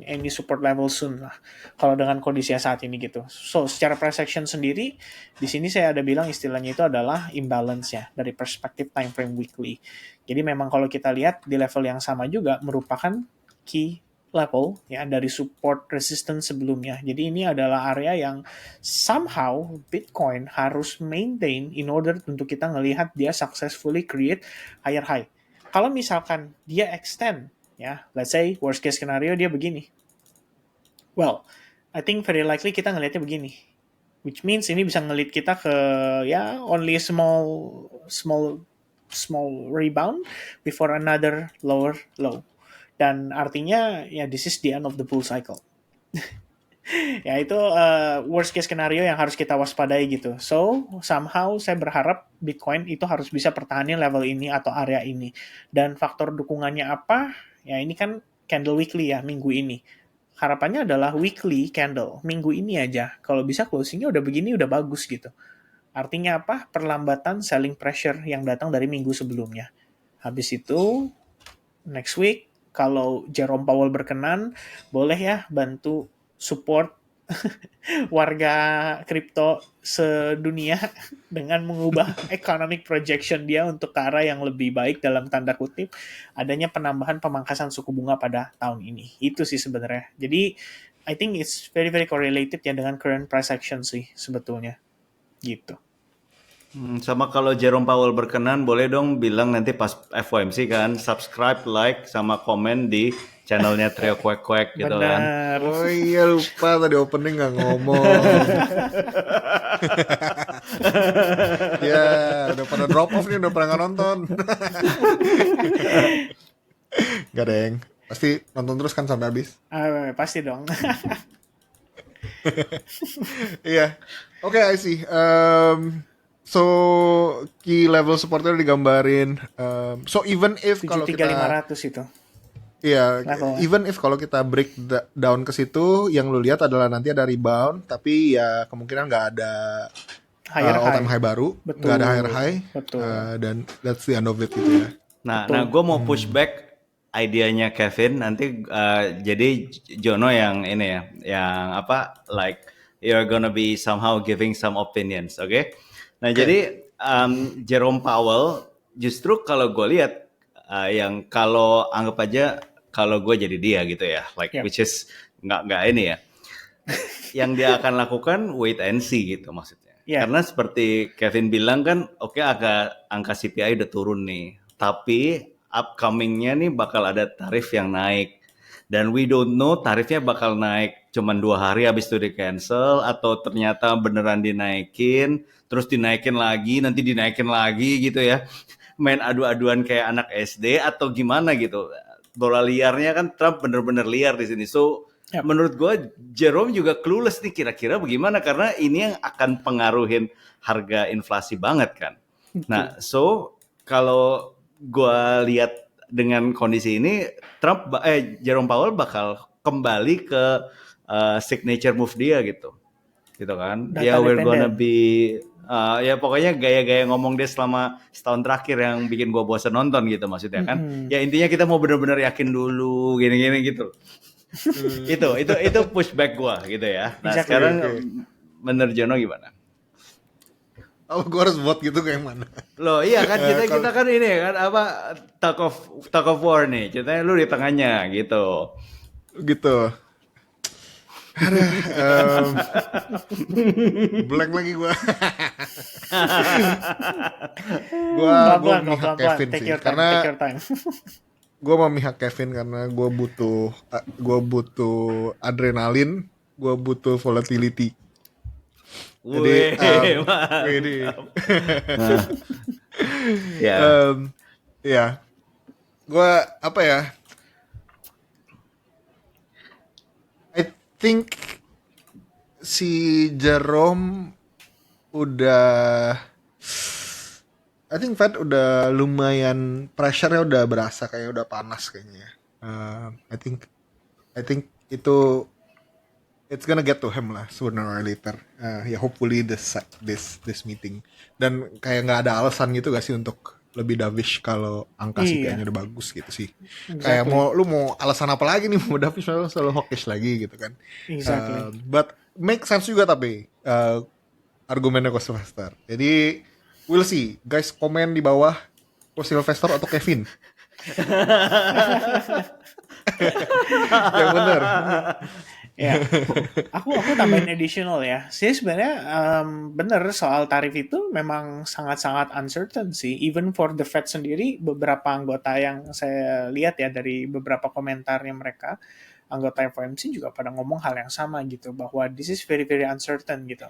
[SPEAKER 2] any support level soon lah, kalau dengan kondisinya saat ini gitu. So, secara price action sendiri, di sini saya ada bilang istilahnya itu adalah imbalance ya, dari perspektif time frame weekly. Jadi memang kalau kita lihat di level yang sama juga merupakan key level ya dari support resistance sebelumnya. Jadi ini adalah area yang somehow Bitcoin harus maintain in order untuk kita ngelihat dia successfully create higher high. Kalau misalkan dia extend, ya, let's say worst case scenario dia begini. Well, I think very likely kita ngelihatnya begini. Which means ini bisa ngelit kita ke ya only a small rebound before another lower low. Dan artinya ya this is the end of the bull cycle. Ya itu worst case scenario yang harus kita waspadai gitu. So somehow saya berharap Bitcoin itu harus bisa pertahanin level ini atau area ini. Dan faktor dukungannya apa? Ya ini kan candle weekly ya minggu ini. Harapannya adalah weekly candle minggu ini aja. Kalau bisa closingnya udah begini udah bagus gitu. Artinya apa? Perlambatan selling pressure yang datang dari minggu sebelumnya. Habis itu next week kalau Jerome Powell berkenan, boleh ya bantu support warga kripto sedunia dengan mengubah economic projection dia untuk ke arah yang lebih baik dalam tanda kutip, adanya penambahan pemangkasan suku bunga pada tahun ini. Itu sih sebenarnya. Jadi I think it's very very correlated ya dengan current price action sih sebetulnya. Gitu.
[SPEAKER 3] Sama kalau Jerome Powell berkenan, boleh dong bilang nanti pas FOMC kan, subscribe, like, sama komen di channelnya Trio Kwek Kwek gitu kan.
[SPEAKER 2] Benar.
[SPEAKER 1] Oh iya lupa tadi opening nggak ngomong. Ya udah pada drop off nih, udah pada nggak nonton. Gak deng, pasti nonton terus kan sampai habis.
[SPEAKER 2] Pasti dong.
[SPEAKER 1] Iya, oke I see. So key level supportnya udah digambarin. So even if kalau kita
[SPEAKER 2] 73500 itu.
[SPEAKER 1] Iya,
[SPEAKER 2] Levelnya.
[SPEAKER 1] even if kalau kita break down ke situ, yang lu lihat adalah nanti ada rebound, tapi ya kemungkinan nggak ada
[SPEAKER 2] Higher
[SPEAKER 1] all time
[SPEAKER 2] high.
[SPEAKER 1] high baru,
[SPEAKER 2] Betul.
[SPEAKER 1] nggak ada higher high,
[SPEAKER 2] Betul.
[SPEAKER 1] dan that's the end of it gitu ya.
[SPEAKER 3] Nah, gue mau push back idenya Kevin nanti. Jadi Jono yang ini ya, yang apa, like you're gonna be somehow giving some opinions, oke? Nah, jadi Jerome Powell justru kalau gue lihat yang kalau anggap aja kalau gue jadi dia gitu ya, like
[SPEAKER 2] Yep.
[SPEAKER 3] which is nggak ini ya, yang dia akan lakukan wait and see gitu maksudnya.
[SPEAKER 2] Yeah.
[SPEAKER 3] Karena seperti Kevin bilang kan, oke, angka CPI udah turun nih, tapi upcoming-nya nih bakal ada tarif yang naik, dan we don't know tarifnya bakal naik cuman 2 hari habis itu di cancel, atau ternyata beneran dinaikin, terus dinaikin lagi, nanti dinaikin lagi gitu ya. Main adu-aduan kayak anak SD atau gimana gitu. Bola liarnya kan Trump bener-bener liar di sini. So
[SPEAKER 2] Yap.
[SPEAKER 3] menurut gue Jerome juga clueless nih kira-kira bagaimana, karena ini yang akan pengaruhin harga inflasi banget kan. Nah, so kalau gue lihat dengan kondisi ini, Jerome Powell bakal kembali ke signature move dia gitu kan.
[SPEAKER 2] Data
[SPEAKER 3] Ya we're gonna
[SPEAKER 2] dependent.
[SPEAKER 3] be ya pokoknya gaya-gaya ngomong dia selama setahun terakhir yang bikin gue bosan nonton gitu maksudnya kan. Ya intinya kita mau benar-benar yakin dulu gini-gini gitu. itu pushback gue gitu ya. Nah
[SPEAKER 2] Exactly.
[SPEAKER 3] sekarang
[SPEAKER 1] Oke.
[SPEAKER 3] menurut Jono gimana?
[SPEAKER 1] Oh, gue harus vote gitu kayak mana?
[SPEAKER 3] Loh iya kan kita kan ini kan apa talk of war nih, ceritanya lu di tengahnya gitu.
[SPEAKER 1] Gitu. Aduh, blank lagi gue. Gue
[SPEAKER 2] Pelan-pelan kok,
[SPEAKER 1] memihak
[SPEAKER 2] pelan-pelan.
[SPEAKER 1] Kevin
[SPEAKER 2] Take
[SPEAKER 1] sih,
[SPEAKER 2] your time,
[SPEAKER 1] karena
[SPEAKER 2] take your time.
[SPEAKER 1] gue memihak Kevin karena gue butuh adrenalin, gue butuh volatility. Jadi,
[SPEAKER 3] Wih, mantap.
[SPEAKER 1] ini,
[SPEAKER 3] Ya.
[SPEAKER 1] ya, gue apa ya? I think si Jerome udah, I think Fed udah lumayan, pressure-nya udah berasa kayak udah panas kayaknya. I think itu it's gonna get to him lah sooner or later. Ya hopefully this meeting. Dan kayak nggak ada alasan gitu gak sih untuk lebih dovish kalau angka
[SPEAKER 2] Iya.
[SPEAKER 1] CPI-nya udah bagus gitu sih. Kayak
[SPEAKER 2] Exactly.
[SPEAKER 1] lu mau alasan apa lagi nih mau dovish, selalu hawkish lagi gitu kan.
[SPEAKER 2] Exactly.
[SPEAKER 1] But make sense juga tapi argumennya Ko Sylvester. Jadi we'll see. Guys komen di bawah Ko Sylvester atau Kevin. Yang bener.
[SPEAKER 2] Ya, aku tambahin additional ya. Sih sebenarnya bener soal tarif itu memang sangat-sangat uncertain sih. Even for the Fed sendiri, beberapa anggota yang saya lihat ya dari beberapa komentarnya mereka, anggota FOMC juga pada ngomong hal yang sama gitu, bahwa this is very very uncertain gitu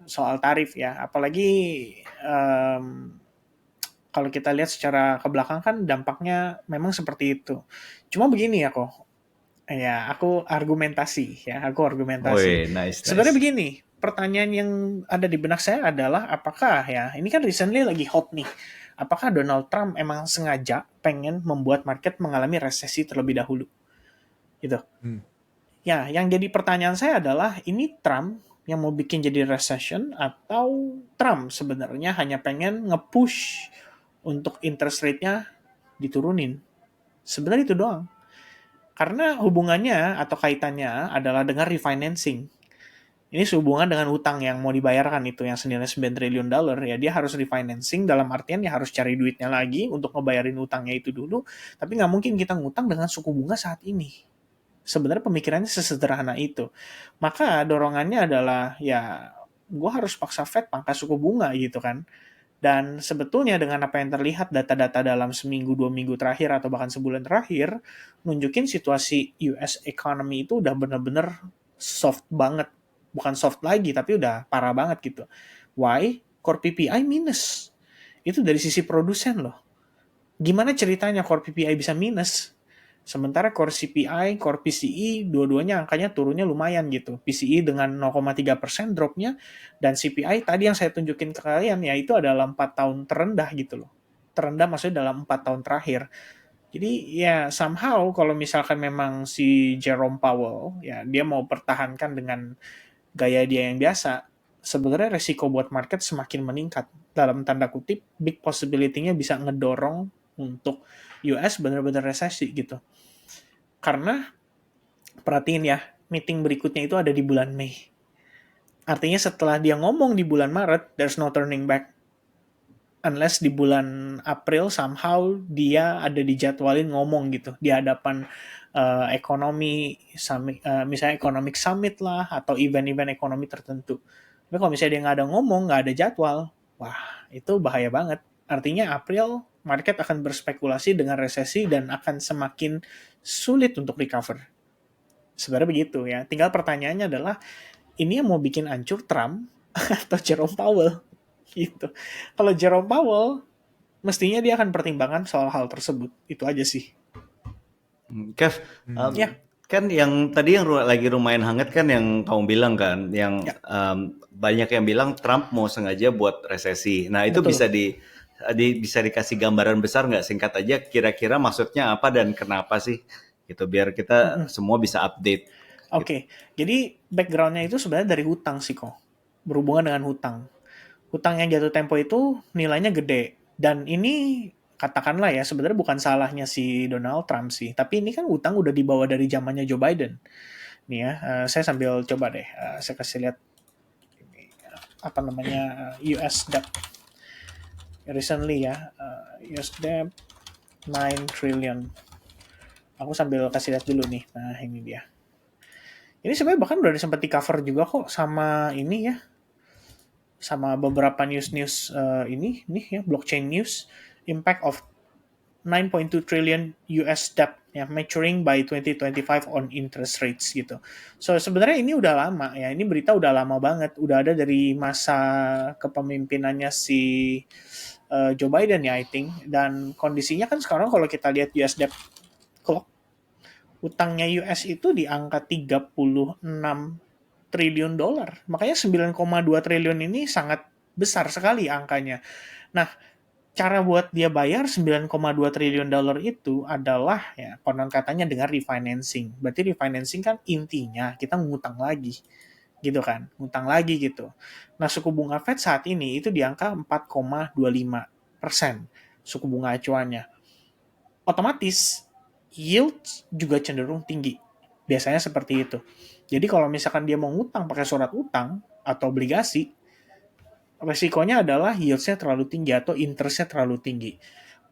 [SPEAKER 2] soal tarif ya. Apalagi kalau kita lihat secara ke belakang kan dampaknya memang seperti itu. Cuma begini ya kok. Ya, aku argumentasi.
[SPEAKER 3] Wih, nice.
[SPEAKER 2] Sebenarnya begini, pertanyaan yang ada di benak saya adalah apakah ya, ini kan recently lagi hot nih. Apakah Donald Trump emang sengaja pengen membuat market mengalami resesi terlebih dahulu? Gitu. Ya, yang jadi pertanyaan saya adalah ini Trump yang mau bikin jadi recession atau Trump sebenarnya hanya pengen nge-push untuk interest rate-nya diturunin. Sebenarnya itu doang. Karena hubungannya atau kaitannya adalah dengan refinancing. Ini sehubungan dengan utang yang mau dibayarkan itu yang senilai $9 triliun ya, dia harus refinancing dalam artian ya harus cari duitnya lagi untuk ngebayarin utangnya itu dulu, tapi nggak mungkin kita ngutang dengan suku bunga saat ini. Sebenarnya pemikirannya sesederhana itu. Maka dorongannya adalah ya gue harus paksa Fed pangkas suku bunga gitu kan. Dan sebetulnya dengan apa yang terlihat data-data dalam seminggu, 2 minggu terakhir, atau bahkan sebulan terakhir, nunjukin situasi US economy itu udah bener-bener soft banget. Bukan soft lagi, tapi udah parah banget gitu. Why? Core PPI minus. Itu dari sisi produsen loh. Gimana ceritanya core PPI bisa minus? Sementara core CPI, core PCE, dua-duanya angkanya turunnya lumayan gitu. PCE dengan 0,3% dropnya, dan CPI tadi yang saya tunjukin ke kalian, ya itu adalah 4 tahun terendah gitu loh. Terendah maksudnya dalam 4 tahun terakhir. Jadi ya somehow kalau misalkan memang si Jerome Powell, ya dia mau pertahankan dengan gaya dia yang biasa, sebenarnya resiko buat market semakin meningkat. Dalam tanda kutip, big possibility-nya bisa ngedorong untuk US benar-benar resesi gitu. Karena perhatiin ya, meeting berikutnya itu ada di bulan Mei. Artinya setelah dia ngomong di bulan Maret, there's no turning back. Unless di bulan April somehow dia ada dijadwalin ngomong gitu di hadapan ekonomi summit, misalnya economic summit lah atau event-event ekonomi tertentu. Tapi kalau misalnya dia nggak ada ngomong, nggak ada jadwal, wah itu bahaya banget. Artinya April market akan berspekulasi dengan resesi dan akan semakin sulit untuk recover. Sebenarnya begitu ya. Tinggal pertanyaannya adalah ini yang mau bikin hancur Trump atau Jerome Powell gitu. Kalau Jerome Powell mestinya dia akan pertimbangkan soal hal tersebut. Itu aja sih.
[SPEAKER 3] Kev,
[SPEAKER 2] Ya.
[SPEAKER 3] kan yang tadi yang lagi lumayan hangat kan yang kamu bilang kan, yang
[SPEAKER 2] Ya.
[SPEAKER 3] banyak yang bilang Trump mau sengaja buat resesi. Nah itu
[SPEAKER 2] Betul.
[SPEAKER 3] bisa dikasih gambaran besar nggak, singkat aja kira-kira maksudnya apa dan kenapa sih? Gitu biar kita semua bisa update.
[SPEAKER 2] Oke, jadi backgroundnya itu sebenarnya dari hutang sih kok. Berhubungan dengan hutang. Hutang yang jatuh tempo itu nilainya gede. Dan ini katakanlah ya sebenarnya bukan salahnya si Donald Trump sih. Tapi ini kan hutang udah dibawa dari zamannya Joe Biden. Nih ya, saya sambil coba deh. Saya kasih lihat ini, apa namanya US debt. Recently ya, US debt 9 trillion. Aku sambil kasih lihat dulu nih. Nah ini dia. Ini sebenarnya bahkan udah sempat di cover juga kok sama ini ya, sama beberapa news-news ini nih ya, blockchain news, impact of 9.2 trillion US debt ya, maturing by 2025 on interest rates gitu. So sebenarnya ini udah lama ya, ini berita udah lama banget, udah ada dari masa kepemimpinannya si Joe Biden ya I think, dan kondisinya kan sekarang kalau kita lihat US debt clock, utangnya US itu di angka 36 triliun dolar. Makanya 9,2 triliun ini sangat besar sekali angkanya. Nah, cara buat dia bayar 9,2 triliun dolar itu adalah ya konon katanya dengan refinancing. Berarti refinancing kan intinya kita ngutang lagi. Gitu kan, ngutang lagi gitu. Nah, suku bunga Fed saat ini itu di angka 4,25% suku bunga acuannya. Otomatis yield juga cenderung tinggi. Biasanya seperti itu. Jadi kalau misalkan dia mau ngutang pakai surat utang atau obligasi, resikonya adalah yield-nya terlalu tinggi atau interest-nya terlalu tinggi.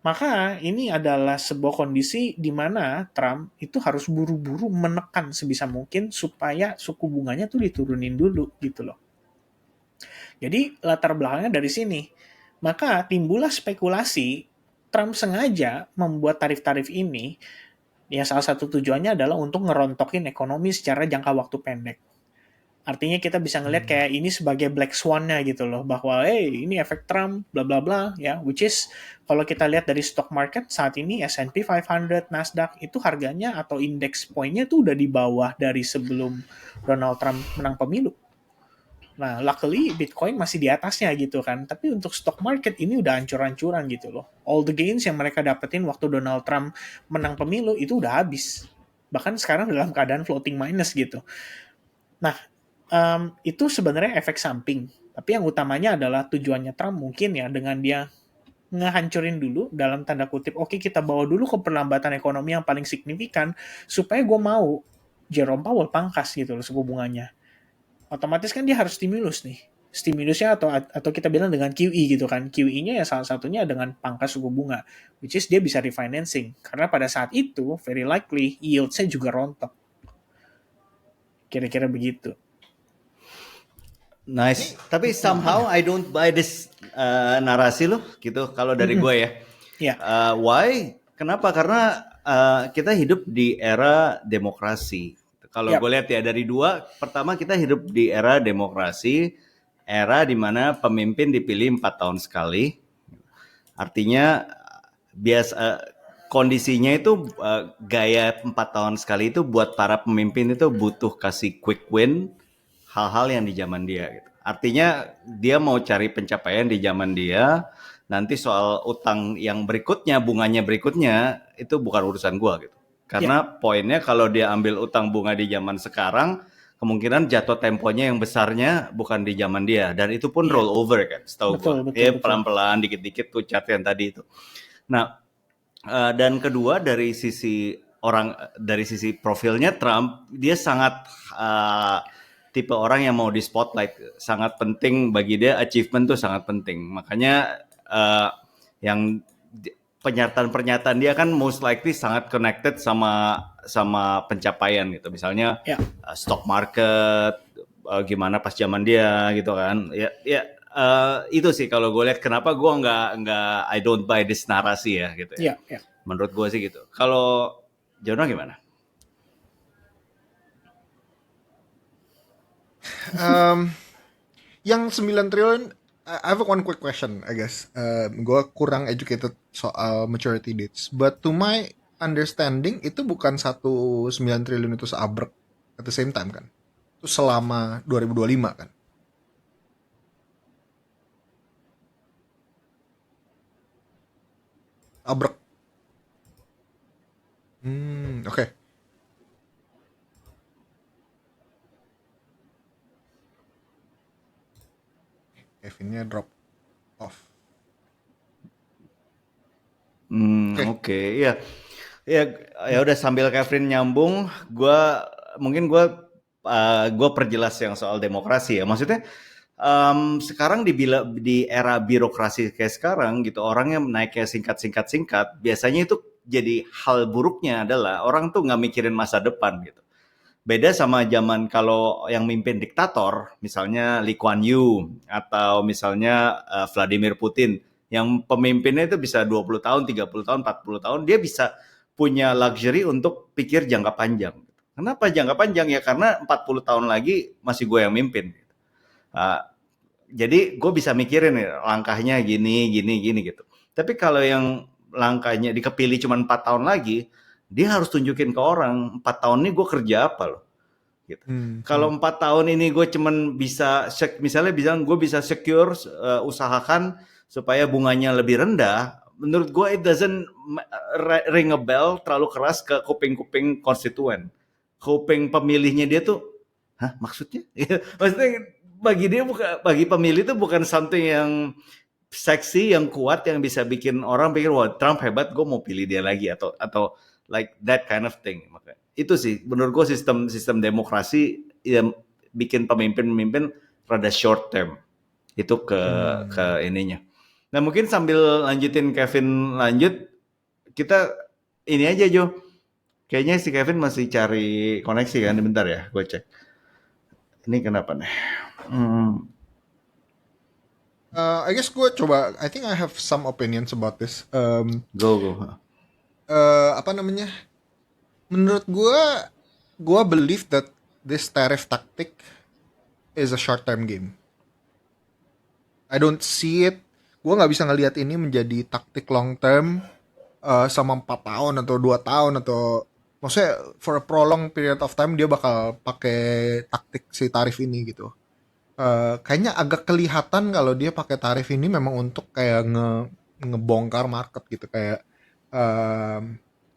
[SPEAKER 2] Maka ini adalah sebuah kondisi di mana Trump itu harus buru-buru menekan sebisa mungkin supaya suku bunganya tuh diturunin dulu gitu loh. Jadi latar belakangnya dari sini. Maka timbullah spekulasi Trump sengaja membuat tarif-tarif ini. Ya salah satu tujuannya adalah untuk ngerontokin ekonomi secara jangka waktu pendek. Artinya kita bisa ngelihat kayak ini sebagai black swan-nya gitu loh, bahwa ini efek Trump bla bla bla ya, which is kalau kita lihat dari stock market saat ini S&P 500, Nasdaq itu harganya atau index point-nya tuh udah di bawah dari sebelum Donald Trump menang pemilu. Nah, luckily Bitcoin masih di atasnya gitu kan. Tapi untuk stock market ini udah hancur-hancuran gitu loh. All the gains yang mereka dapetin waktu Donald Trump menang pemilu itu udah habis. Bahkan sekarang dalam keadaan floating minus gitu. Nah, itu sebenarnya efek samping. Tapi yang utamanya adalah tujuannya Trump mungkin ya dengan dia ngehancurin dulu dalam tanda kutip, oke kita bawa dulu ke perlambatan ekonomi yang paling signifikan supaya gue mau Jerome Powell pangkas gitu loh suku bunganya. Otomatis kan dia harus stimulus nih. Stimulusnya atau kita bilang dengan QE gitu kan. QE-nya ya salah satunya dengan pangkas suku bunga. Which is dia bisa refinancing. Karena pada saat itu, very likely, yield-nya juga rontok. Kira-kira begitu.
[SPEAKER 3] Nice. Tapi somehow I don't buy this narasi loh gitu kalau dari gue ya.
[SPEAKER 2] Ya.
[SPEAKER 3] Why? Kenapa? Karena kita hidup di era demokrasi. Kalau gue lihat ya dari dua, pertama kita hidup di era demokrasi, era di mana pemimpin dipilih 4 tahun sekali. Artinya kondisinya itu gaya 4 tahun sekali itu buat para pemimpin itu butuh kasih quick win hal-hal yang di zaman dia gitu. Artinya dia mau cari pencapaian di zaman dia, nanti soal utang yang berikutnya, bunganya berikutnya itu bukan urusan gua gitu. Karena poinnya kalau dia ambil utang bunga di zaman sekarang, kemungkinan jatuh temponya yang besarnya bukan di zaman dia, dan itu pun roll over kan, setahu gua. Betul. Pelan-pelan dikit-dikit tuh cat yang tadi itu. Nah, dan kedua dari sisi profilnya Trump, dia sangat tipe orang yang mau di spotlight, sangat penting bagi dia, achievement tuh sangat penting. Makanya yang pernyataan dia kan most likely sangat connected sama pencapaian gitu. Misalnya stock market gimana pas zaman dia gitu kan. Itu sih kalau gue lihat kenapa gue nggak I don't buy this narasi ya gitu ya. Menurut gue sih gitu. Kalau Jono gimana?
[SPEAKER 1] Yang 9 triliun, I have one quick question, I guess. Gue kurang educated soal maturity dates, but to my understanding itu bukan 9 triliun itu seabrek at the same time kan? Itu selama 2025 kan? Abrek. Oke. Kevinnya drop off. Oke.
[SPEAKER 3] Oke, ya. Ya udah sambil Kevin nyambung, mungkin gue perjelas yang soal demokrasi ya. Maksudnya sekarang di era birokrasi kayak sekarang gitu, orang yang naiknya singkat, biasanya itu jadi hal buruknya adalah orang tuh nggak mikirin masa depan gitu. Beda sama zaman kalau yang mimpin diktator, misalnya Lee Kuan Yew atau misalnya Vladimir Putin, yang pemimpinnya itu bisa 20 tahun, 30 tahun, 40 tahun, dia bisa punya luxury untuk pikir jangka panjang. Kenapa jangka panjang? Ya karena 40 tahun lagi masih gue yang mimpin. Jadi gue bisa mikirin langkahnya gini gitu. Tapi kalau yang langkahnya dikepilih cuma 4 tahun lagi, dia harus tunjukin ke orang 4 tahun ini gue kerja apa loh. Gitu. Kalau 4 tahun ini gue cuman bisa misalnya gue bisa secure usahakan supaya bunganya lebih rendah, menurut gue it doesn't ring a bell terlalu keras ke kuping-kuping konstituen. Kuping pemilihnya dia tuh, hah maksudnya? Maksudnya bagi pemilih itu bukan something yang seksi, yang kuat, yang bisa bikin orang pikir wah Trump hebat, gue mau pilih dia lagi atau like that kind of thing. Itu sih menurut gue sistem demokrasi yang bikin pemimpin rada short term itu ke ininya. Nah mungkin sambil lanjutin Kevin kita ini aja Jo, kayaknya si Kevin masih cari koneksi kan, bentar ya gue cek ini kenapa nih.
[SPEAKER 1] I guess I think I have some opinions about this.
[SPEAKER 3] Go.
[SPEAKER 1] Apa namanya? Menurut gue believe that this tariff tactic is a short term game. I don't see it. Gue nggak bisa ngelihat ini menjadi taktik long term sama 4 tahun atau 2 tahun atau maksudnya for a prolonged period of time dia bakal pakai taktik si tarif ini gitu. Kayaknya agak kelihatan kalau dia pakai tarif ini memang untuk kayak ngebongkar market gitu kayak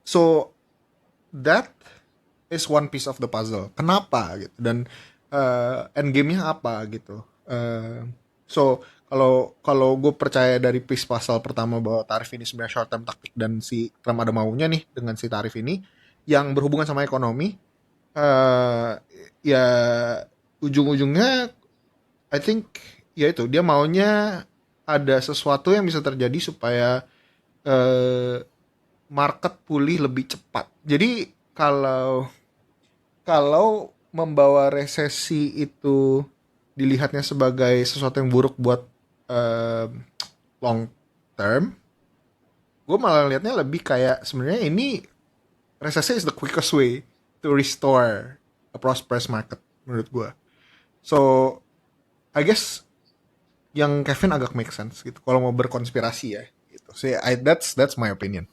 [SPEAKER 1] so that is one piece of the puzzle. Kenapa gitu dan end game-nya apa gitu. So kalau gue percaya dari piece puzzle pertama bahwa tarif ini sebenarnya short term taktik dan si Trump ada maunya nih dengan si tarif ini yang berhubungan sama ekonomi, ya ujung-ujungnya I think ya itu dia maunya ada sesuatu yang bisa terjadi supaya market pulih lebih cepat. Jadi kalau membawa resesi itu dilihatnya sebagai sesuatu yang buruk buat long term, gue malah lihatnya lebih kayak sebenarnya ini resesi is the quickest way to restore a prosperous market menurut gue. So I guess yang Kevin agak make sense gitu kalau mau berkonspirasi ya gitu. So that's my opinion.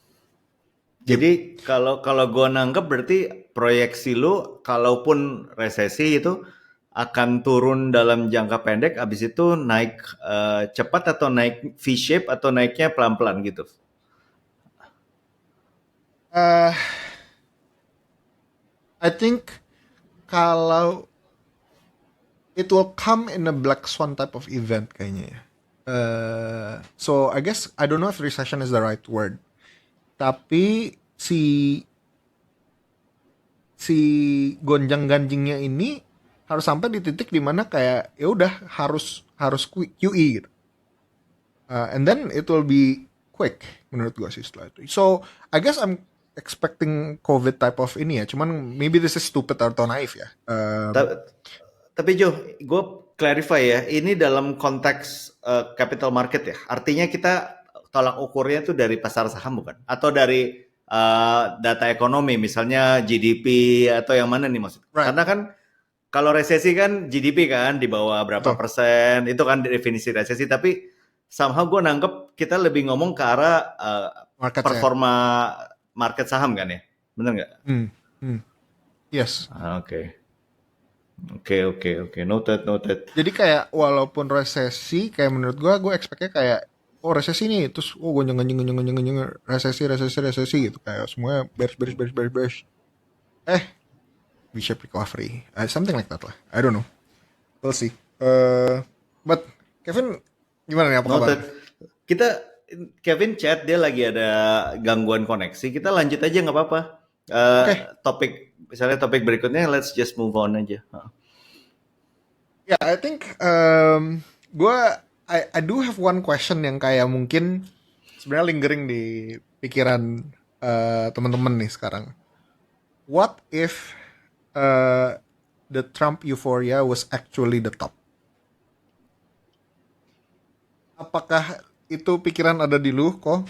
[SPEAKER 3] Jadi kalau gue nanggep berarti proyeksi lu kalaupun resesi itu akan turun dalam jangka pendek, abis itu naik cepat atau naik V-shape atau naiknya pelan-pelan gitu.
[SPEAKER 1] I think kalau it will come in a black swan type of event kayaknya ya. So I guess I don't know if recession is the right word. Tapi si gonjang-ganjingnya ini harus sampai di titik dimana kayak ya udah harus QE gitu. And then it will be quick menurut gue sih setelah itu. So I guess I'm expecting COVID type of ini ya. Cuman maybe this is stupid atau naif ya.
[SPEAKER 3] Tapi Jo, gue clarify ya, ini dalam konteks capital market ya. Artinya kita tolak ukurnya tuh dari pasar saham bukan? Atau dari data ekonomi, misalnya GDP atau yang mana nih maksudnya?
[SPEAKER 1] Right.
[SPEAKER 3] Karena kan kalau resesi kan GDP kan di bawah berapa
[SPEAKER 1] Betul.
[SPEAKER 3] persen, itu kan definisi resesi. Tapi somehow gue nangkep kita lebih ngomong ke arah
[SPEAKER 1] Market share.
[SPEAKER 3] performa market saham kan ya, bener nggak?
[SPEAKER 1] Yes.
[SPEAKER 3] Oke, noted.
[SPEAKER 1] Jadi kayak walaupun resesi, kayak menurut gue expect-nya kayak oh resesi nih, terus gonjang resesi gitu, kayak semuanya bearish. V-shape recovery, something like that lah. I don't know. We'll see. But Kevin gimana nih, apa kabar?
[SPEAKER 3] Noted. Kevin chat, dia lagi ada gangguan koneksi. Kita lanjut aja nggak apa-apa.
[SPEAKER 1] Oke.
[SPEAKER 3] Topik berikutnya, let's just move on aja.
[SPEAKER 1] Ya, I think I do have one question yang kayak mungkin sebenarnya lingering di pikiran teman-teman nih sekarang. What if the Trump euphoria was actually the top? Apakah itu pikiran ada di lu kok?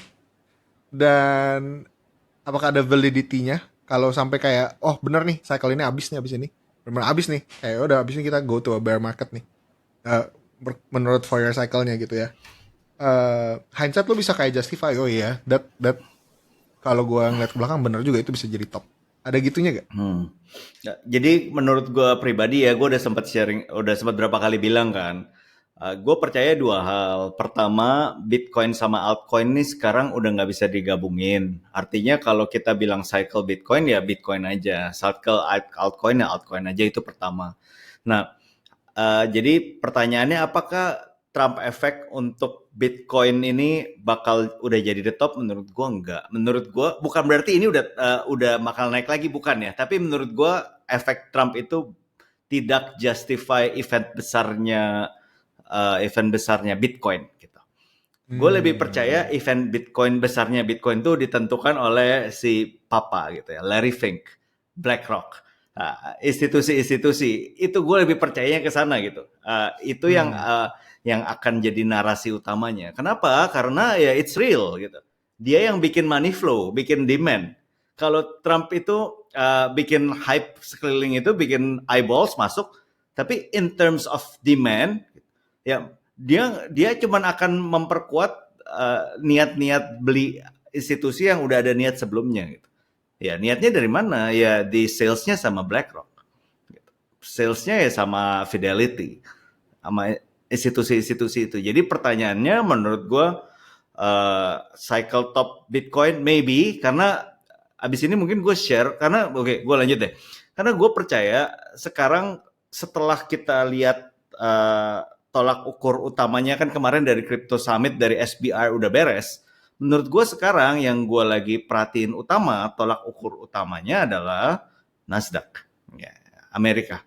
[SPEAKER 1] Dan apakah ada validity-nya? Kalau sampai kayak, oh bener nih, cycle ini abis ini. Bener abis nih. Kayak udah abis ini kita go to a bear market nih. Menurut Fourier cycle-nya gitu ya. Hindsight lu bisa kayak justify, oh iya, that kalau gua ngeliat ke belakang bener juga itu bisa jadi top. Ada gitunya gak?
[SPEAKER 3] Ya, jadi menurut gue pribadi ya, gue udah sempat berapa kali bilang kan, gue percaya dua hal. Pertama, Bitcoin sama altcoin ini sekarang udah nggak bisa digabungin. Artinya kalau kita bilang cycle Bitcoin ya Bitcoin aja, cycle altcoin ya altcoin aja, itu pertama. Nah, jadi pertanyaannya apakah Trump effect untuk Bitcoin ini bakal udah jadi the top? Menurut gue enggak. Menurut gue bukan berarti ini udah bakal naik lagi, bukan ya. Tapi menurut gue efek Trump itu tidak justify event besarnya Bitcoin gitu. Gue lebih percaya event besarnya Bitcoin itu ditentukan oleh si Papa gitu ya, Larry Fink, BlackRock. Institusi-institusi itu gue lebih percayanya ke sana gitu. Itu yang akan jadi narasi utamanya. Kenapa? Karena ya it's real gitu. Dia yang bikin money flow, bikin demand. Kalau Trump itu bikin hype sekeliling itu, bikin eyeballs masuk, tapi in terms of demand, ya dia cuman akan memperkuat niat-niat beli institusi yang udah ada niat sebelumnya gitu. Ya niatnya dari mana? Ya di salesnya sama BlackRock, salesnya ya sama Fidelity, sama institusi-institusi itu. Jadi pertanyaannya menurut gue cycle top Bitcoin maybe, karena abis ini mungkin gue share, karena gue lanjut deh. Karena gue percaya sekarang setelah kita lihat tolak ukur utamanya kan kemarin dari Crypto Summit, dari SBR udah beres. Menurut gue sekarang yang gue lagi perhatiin tolak ukur utamanya adalah Nasdaq, ya, Amerika.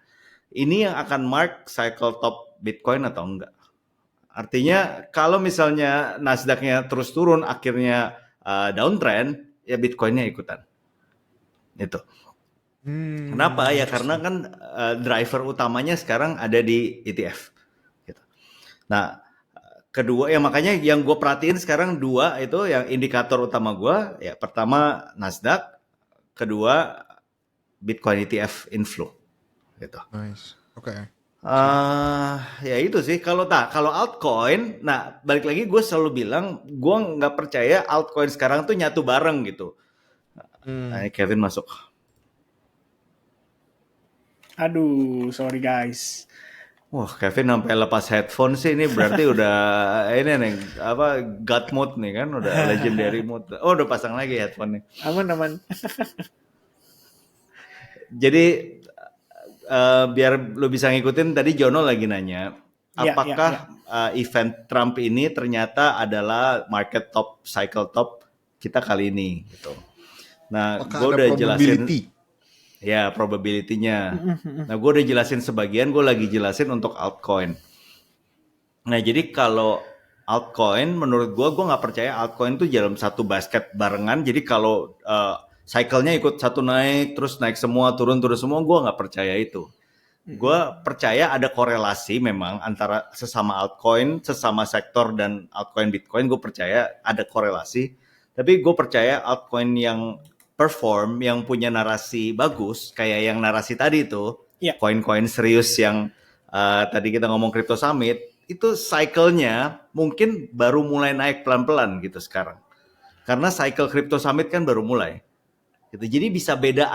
[SPEAKER 3] Ini yang akan mark cycle top Bitcoin atau enggak. Artinya kalau misalnya Nasdaq-nya terus turun, akhirnya downtrend, ya Bitcoin-nya ikutan. Itu. Kenapa? Ya karena kan driver utamanya sekarang ada di ETF. Gitu. Nah, kedua, ya makanya yang gue perhatiin sekarang dua itu yang indikator utama gue, ya pertama Nasdaq, kedua Bitcoin ETF inflow. Gitu.
[SPEAKER 1] Nice. Oke.
[SPEAKER 3] Ya itu sih. Kalau altcoin, nah balik lagi gue selalu bilang gue nggak percaya altcoin sekarang tuh nyatu bareng gitu. Nah, Kevin masuk.
[SPEAKER 2] Aduh, sorry guys.
[SPEAKER 3] Wah, Kevin sampai lepas headphone sih, ini berarti udah ini nih apa God mode nih kan, udah legendary mode. Oh, udah pasang lagi headphone nih.
[SPEAKER 2] Aman.
[SPEAKER 3] Jadi biar lo bisa ngikutin, tadi Jono lagi nanya, apakah event Trump ini ternyata adalah market top, cycle top kita kali ini gitu. Nah, gue udah jelasin ya probability-nya. Nah, gue udah jelasin sebagian, gue lagi jelasin untuk altcoin. Nah, jadi kalau altcoin, menurut gue nggak percaya altcoin tuh dalam satu basket barengan. Jadi kalau cycle-nya ikut satu naik, terus naik semua, turun semua, gue nggak percaya itu. Gue percaya ada korelasi memang antara sesama altcoin, sesama sektor dan altcoin Bitcoin, gue percaya ada korelasi. Tapi gue percaya altcoin yang perform, yang punya narasi bagus, kayak yang narasi tadi itu,
[SPEAKER 2] Iya.
[SPEAKER 3] koin-koin serius yang tadi kita ngomong Crypto Summit, itu cycle-nya mungkin baru mulai naik pelan-pelan gitu sekarang. Karena cycle Crypto Summit kan baru mulai. Gitu. Jadi bisa beda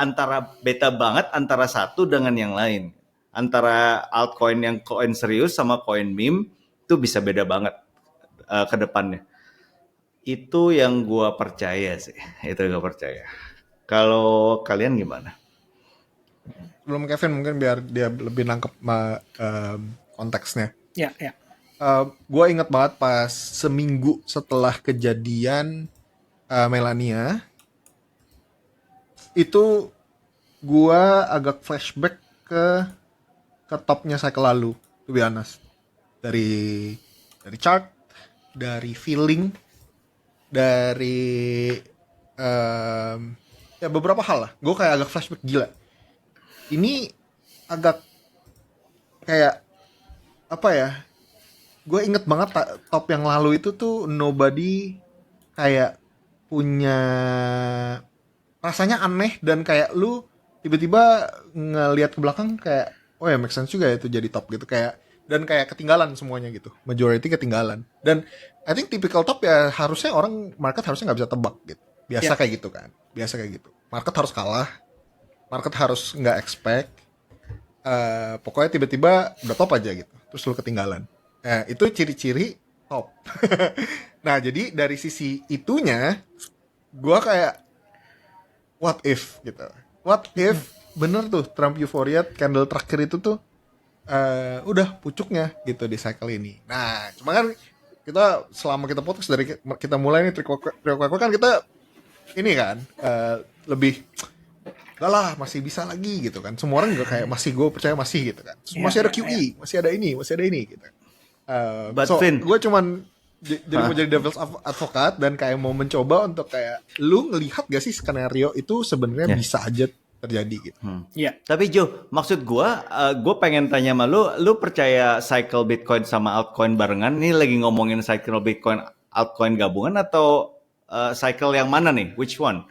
[SPEAKER 3] banget antara satu dengan yang lain. Antara altcoin yang koin serius sama koin meme itu bisa beda banget ke depannya. Itu yang gua percaya sih. Itu yang gua percaya. Kalau kalian gimana?
[SPEAKER 1] Belum Kevin mungkin biar dia lebih nangkep konteksnya.
[SPEAKER 2] Ya, ya.
[SPEAKER 1] Gue inget banget pas seminggu setelah kejadian Melania, itu gue agak flashback ke topnya cycle lalu, to be honest. Dari chart, dari feeling, dari ya beberapa hal lah. Gue kayak agak flashback gila. Ini agak kayak apa ya? Gue inget banget top yang lalu itu tuh nobody kayak punya rasanya aneh dan kayak lu tiba-tiba ngelihat ke belakang kayak oh ya make sense juga ya itu jadi top gitu kayak dan kayak ketinggalan semuanya gitu, majority ketinggalan. Dan I think typical top ya harusnya market harusnya nggak bisa tebak gitu, biasa kayak gitu kan, biasa kayak gitu. Market harus kalah, market harus nggak expect, pokoknya tiba-tiba udah top aja gitu, terus lu ketinggalan. Itu ciri-ciri top. Nah jadi dari sisi itunya, gue kayak what if gitu. What if bener tuh Trump euphoria candle terakhir itu tuh udah pucuknya gitu di cycle ini. Nah cuma kan kita selama kita podcast dari kita mulai nih trik kan kita ini kan lebih gak lah masih bisa lagi gitu kan. Semua orang juga kayak masih gue percaya masih gitu kan. Masih ada QE, masih ada ini gitu.
[SPEAKER 3] But
[SPEAKER 1] So
[SPEAKER 3] Vin,
[SPEAKER 1] gue cuman jadi mau jadi devil's advocate dan kayak mau mencoba untuk kayak lu ngelihat gak sih skenario itu sebenarnya bisa aja terjadi gitu.
[SPEAKER 2] Iya.
[SPEAKER 3] tapi Jo, maksud gue pengen tanya sama lu percaya cycle Bitcoin sama altcoin barengan? Ini lagi ngomongin cycle Bitcoin altcoin gabungan atau cycle yang mana nih? Which one?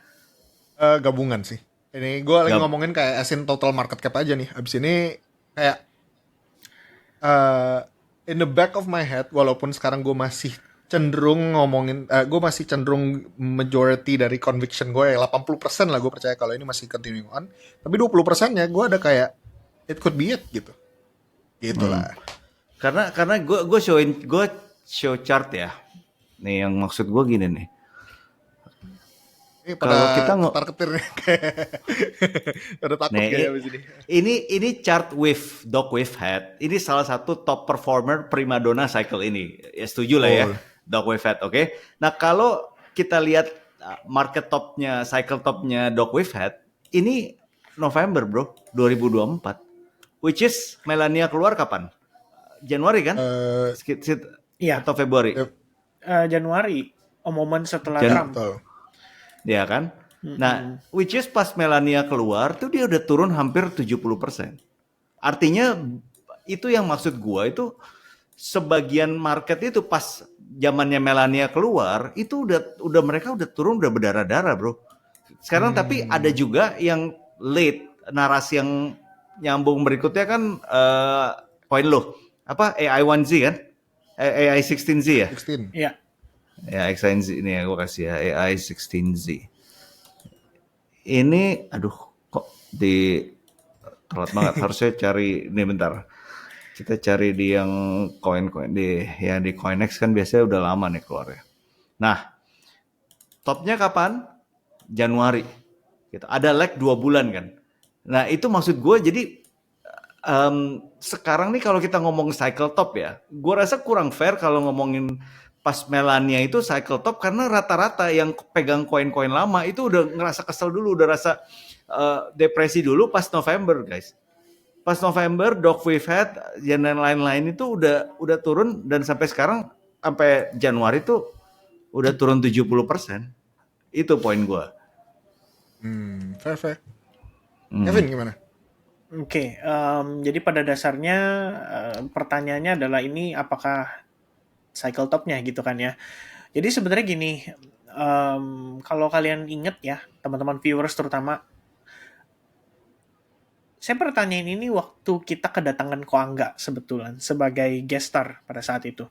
[SPEAKER 1] Gabungan sih. Ini gue lagi ngomongin kayak as in total market cap aja nih. Abis ini kayak in the back of my head, walaupun sekarang gue masih cenderung ngomongin, gue masih cenderung majority dari conviction gue ya 80% lah gue percaya kalau ini masih continuing on. Tapi 20%-nya gue ada kayak it could be it gitu. Gitulah.
[SPEAKER 3] Karena gue show chart ya. Nih yang maksud gue gini nih.
[SPEAKER 1] Kalau kita ketar-ketir nih pada takut kayak abis ini.
[SPEAKER 3] Ini chart with dog with head. Ini salah satu top performer primadona cycle ini. Ya setuju lah ya. Dog with head, oke. Nah kalau kita lihat market topnya, cycle topnya dog with head, ini November bro, 2024. Which is Melania keluar kapan? Januari kan?
[SPEAKER 2] Iya.
[SPEAKER 3] Atau Februari?
[SPEAKER 2] Januari, momen setelah Trump.
[SPEAKER 3] Ya kan? Nah, which is pas Melania keluar tuh dia udah turun hampir 70%. Artinya itu yang maksud gua itu sebagian market itu pas zamannya Melania keluar itu udah mereka udah turun udah berdarah-darah, Bro. Sekarang tapi ada juga yang late, narasi yang nyambung berikutnya kan poin lo. Apa AI1Z kan? AI16Z ya?
[SPEAKER 1] 16.
[SPEAKER 2] Iya.
[SPEAKER 3] Ya, AI16Z ini ya gue kasih ya, AI16Z. Ini, aduh, kok telat banget. Harusnya cari, ini bentar. Kita cari di yang koin-koin di CoinEx kan biasanya udah lama nih keluarnya. Nah, topnya kapan? Januari. Gitu. Ada lag 2 bulan kan. Nah, itu maksud gue jadi sekarang nih kalau kita ngomong cycle top ya, gue rasa kurang fair kalau ngomongin pas Melania itu cycle top karena rata-rata yang pegang koin-koin lama itu udah ngerasa kesel dulu, udah rasa depresi dulu pas November, guys. Pas November, Dog with Head dan lain-lain itu udah turun dan sampai sekarang sampai Januari tuh udah turun 70%. Itu poin gue.
[SPEAKER 1] Fair. Kevin gimana?
[SPEAKER 2] Oke, jadi pada dasarnya pertanyaannya adalah ini apakah cycle topnya gitu kan ya. Jadi sebenarnya gini, kalau kalian inget ya, teman-teman viewers terutama, saya pernah tanyain ini waktu kita kedatangan Koangga sebetulan sebagai guest star pada saat itu.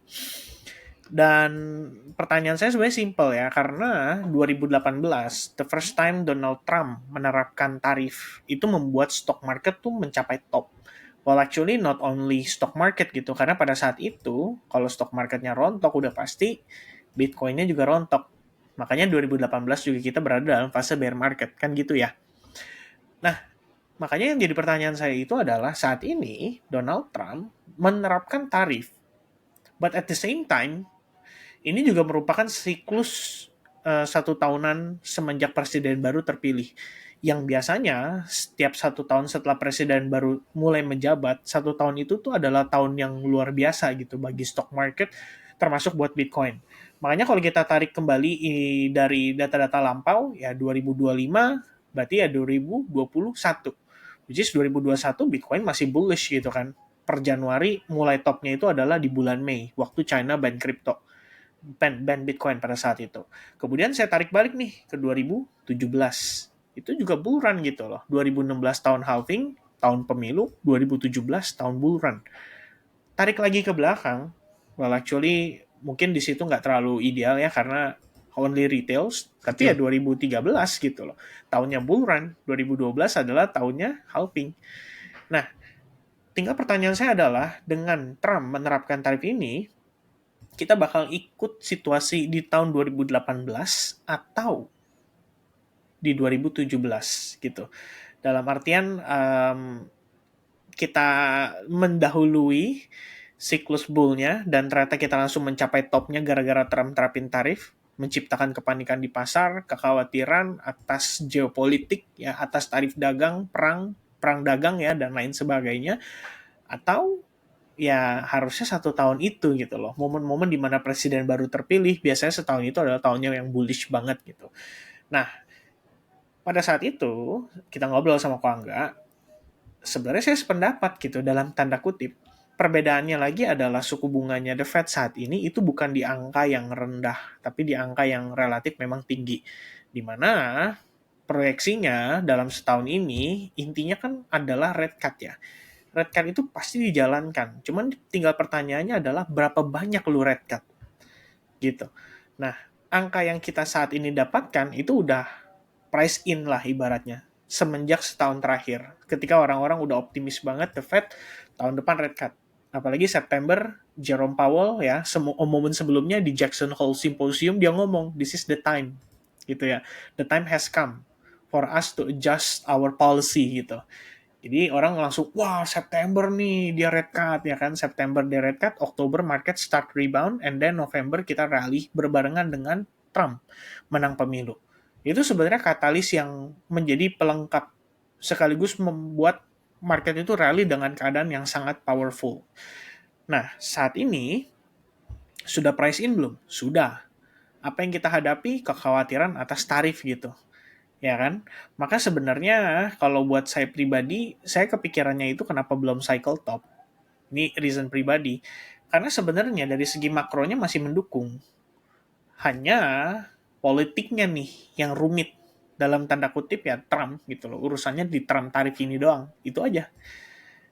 [SPEAKER 2] Dan pertanyaan saya sebenarnya simple ya, karena 2018, the first time Donald Trump menerapkan tarif, itu membuat stock market tuh mencapai top. Well actually not only stock market gitu, karena pada saat itu, kalau stock marketnya rontok udah pasti Bitcoin-nya juga rontok. Makanya 2018 juga kita berada dalam fase bear market, kan gitu ya. Nah, makanya yang jadi pertanyaan saya itu adalah saat ini Donald Trump menerapkan tarif. But at the same time, ini juga merupakan siklus 1 tahunan semenjak presiden baru terpilih. Yang biasanya setiap 1 tahun setelah presiden baru mulai menjabat, 1 tahun itu tuh adalah tahun yang luar biasa gitu bagi stock market, termasuk buat Bitcoin. Makanya kalau kita tarik kembali dari data-data lampau, ya 2025, berarti ya 2021. Which is 2021 Bitcoin masih bullish gitu kan. Per Januari mulai topnya itu adalah di bulan Mei, waktu China ban crypto. Ban Bitcoin pada saat itu. Kemudian saya tarik balik nih ke 2017. Itu juga bull run gitu loh. 2016 tahun halving, tahun pemilu, 2017 tahun bull run. Tarik lagi ke belakang, well actually mungkin di situ nggak terlalu ideal ya karena only retails, tapi ya 2013 gitu loh. Tahunnya bull run, 2012 adalah tahunnya halving. Nah, tinggal pertanyaan saya adalah dengan Trump menerapkan tarif ini, kita bakal ikut situasi di tahun 2018 atau di 2017 gitu. Dalam artian kita mendahului siklus bullnya dan ternyata kita langsung mencapai topnya gara-gara Trump terapin tarif, menciptakan kepanikan di pasar, kekhawatiran atas geopolitik ya, atas tarif dagang, perang dagang ya dan lain sebagainya, atau ya harusnya 1 tahun itu gitu loh. Momen-momen di mana presiden baru terpilih, biasanya setahun itu adalah tahunnya yang bullish banget gitu. Nah, pada saat itu, kita ngobrol sama Koangga, sebenarnya saya sependapat gitu, dalam tanda kutip. Perbedaannya lagi adalah suku bunganya The Fed saat ini itu bukan di angka yang rendah, tapi di angka yang relatif memang tinggi. Di mana proyeksinya dalam setahun ini, intinya kan adalah rate cut ya. Red card itu pasti dijalankan. Cuman tinggal pertanyaannya adalah berapa banyak lu red card. Gitu. Nah, angka yang kita saat ini dapatkan itu udah price in lah ibaratnya. Semenjak setahun terakhir. Ketika orang-orang udah optimis banget, The Fed tahun depan red card. Apalagi September, Jerome Powell ya, momen sebelumnya di Jackson Hole Symposium dia ngomong, this is the time. Gitu ya. The time has come for us to adjust our policy gitu. Jadi orang langsung, wah September nih dia red cut ya kan, September dia red cut, Oktober market start rebound, and then November kita rally berbarengan dengan Trump menang pemilu. Itu sebenarnya katalis yang menjadi pelengkap sekaligus membuat market itu rally dengan keadaan yang sangat powerful. Nah saat ini sudah price in belum? Sudah. Apa yang kita hadapi? Kekhawatiran atas tarif gitu. Ya kan? Maka sebenarnya kalau buat saya pribadi, saya kepikirannya itu kenapa belum cycle top. Ini reason pribadi. Karena sebenarnya dari segi makronya masih mendukung. Hanya politiknya nih yang rumit. Dalam tanda kutip ya Trump gitu loh. Urusannya di Trump tarif ini doang. Itu aja.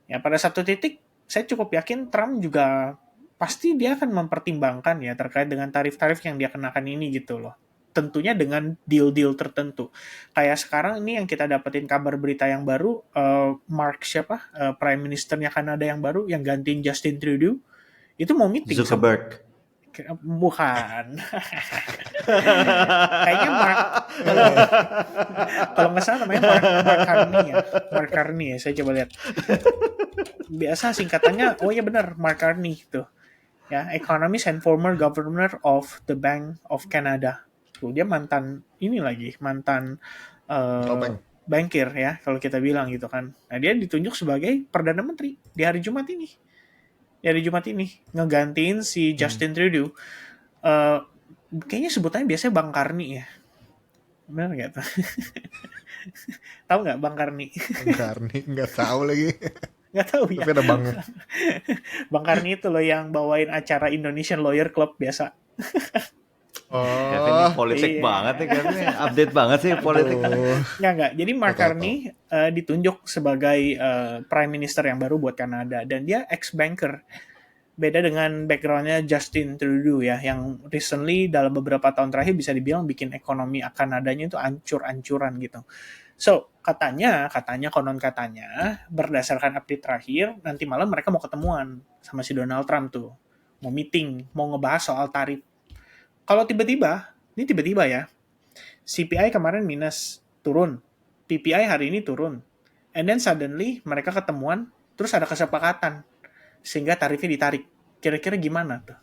[SPEAKER 2] Ya pada satu titik saya cukup yakin Trump juga pasti dia akan mempertimbangkan ya terkait dengan tarif-tarif yang dia kenakan ini gitu loh. Tentunya dengan deal-deal tertentu. Kayak sekarang ini yang kita dapetin kabar berita yang baru, Mark siapa? Prime Ministernya Kanada yang baru, yang gantiin Justin Trudeau, itu mau meeting.
[SPEAKER 3] Zuckerberg.
[SPEAKER 2] Bukan. Kayaknya Mark, kalau nggak salah namanya Mark Carney ya. Mark Carney ya, saya coba lihat. Biasa singkatannya, oh iya benar, Mark Carney itu. Ya, economist and former governor of the Bank of Canada. Tuh, dia mantan ini lagi, mantan bankir ya, kalau kita bilang gitu kan. Nah, dia ditunjuk sebagai Perdana Menteri di hari Jumat ini. Di hari Jumat ini, ngegantiin si Justin Trudeau. Kayaknya sebutannya biasanya Bang Karni ya. Benar nggak tuh? Tahu nggak Bang Karni?
[SPEAKER 1] Bang Karni, nggak tahu lagi.
[SPEAKER 2] Nggak tahu ya.
[SPEAKER 1] Tapi ada bangnya.
[SPEAKER 2] Bang Karni itu loh yang bawain acara Indonesian Lawyer Club biasa.
[SPEAKER 3] Kevin ini
[SPEAKER 1] Oh,
[SPEAKER 3] politik
[SPEAKER 2] Iya.
[SPEAKER 3] banget ya Kevin, update banget sih politik.
[SPEAKER 1] aduh.
[SPEAKER 2] Nggak. Jadi Mark Carney ditunjuk sebagai Prime Minister yang baru buat Kanada. Dan dia ex-banker. Beda dengan backgroundnya Justin Trudeau ya, yang recently dalam beberapa tahun terakhir bisa dibilang bikin ekonomi Kanadanya itu ancur-ancuran gitu. So, katanya, konon katanya, berdasarkan update terakhir, nanti malam mereka mau ketemuan sama si Donald Trump tuh. Mau meeting, mau ngebahas soal tarif. Kalau ini tiba-tiba ya, CPI kemarin minus, turun. PPI hari ini turun. And then suddenly mereka ketemuan, terus ada kesepakatan. Sehingga tarifnya ditarik. Kira-kira gimana tuh?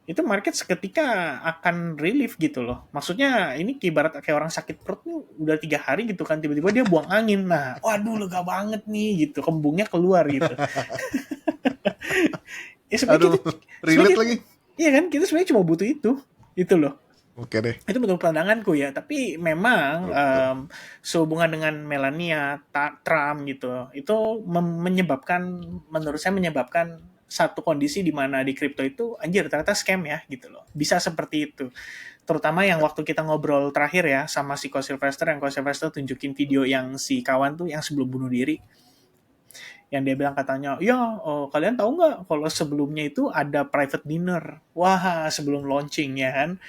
[SPEAKER 2] Itu market seketika akan relief gitu loh. Maksudnya ini ibarat kayak orang sakit perut nih udah 3 hari gitu kan, tiba-tiba dia buang angin. Nah, waduh lega banget nih gitu, kembungnya keluar gitu. Ya sebenarnya
[SPEAKER 1] Aduh, relate lagi.
[SPEAKER 2] Iya kan, kita sebenarnya cuma butuh itu loh.
[SPEAKER 1] Oke deh.
[SPEAKER 2] Itu betul pandanganku ya, tapi memang
[SPEAKER 1] Oke.
[SPEAKER 2] sehubungan dengan Melania, Trump gitu, itu menurut saya menyebabkan satu kondisi di mana di kripto itu anjir ternyata scam ya gitu loh. Bisa seperti itu. Terutama yang waktu kita ngobrol terakhir ya sama si Ko Sylvester, yang Ko Sylvester tunjukin video yang si kawan tuh yang sebelum bunuh diri, yang dia bilang katanya, ya kalian tahu nggak kalau sebelumnya itu ada private dinner, wah sebelum launching ya kan.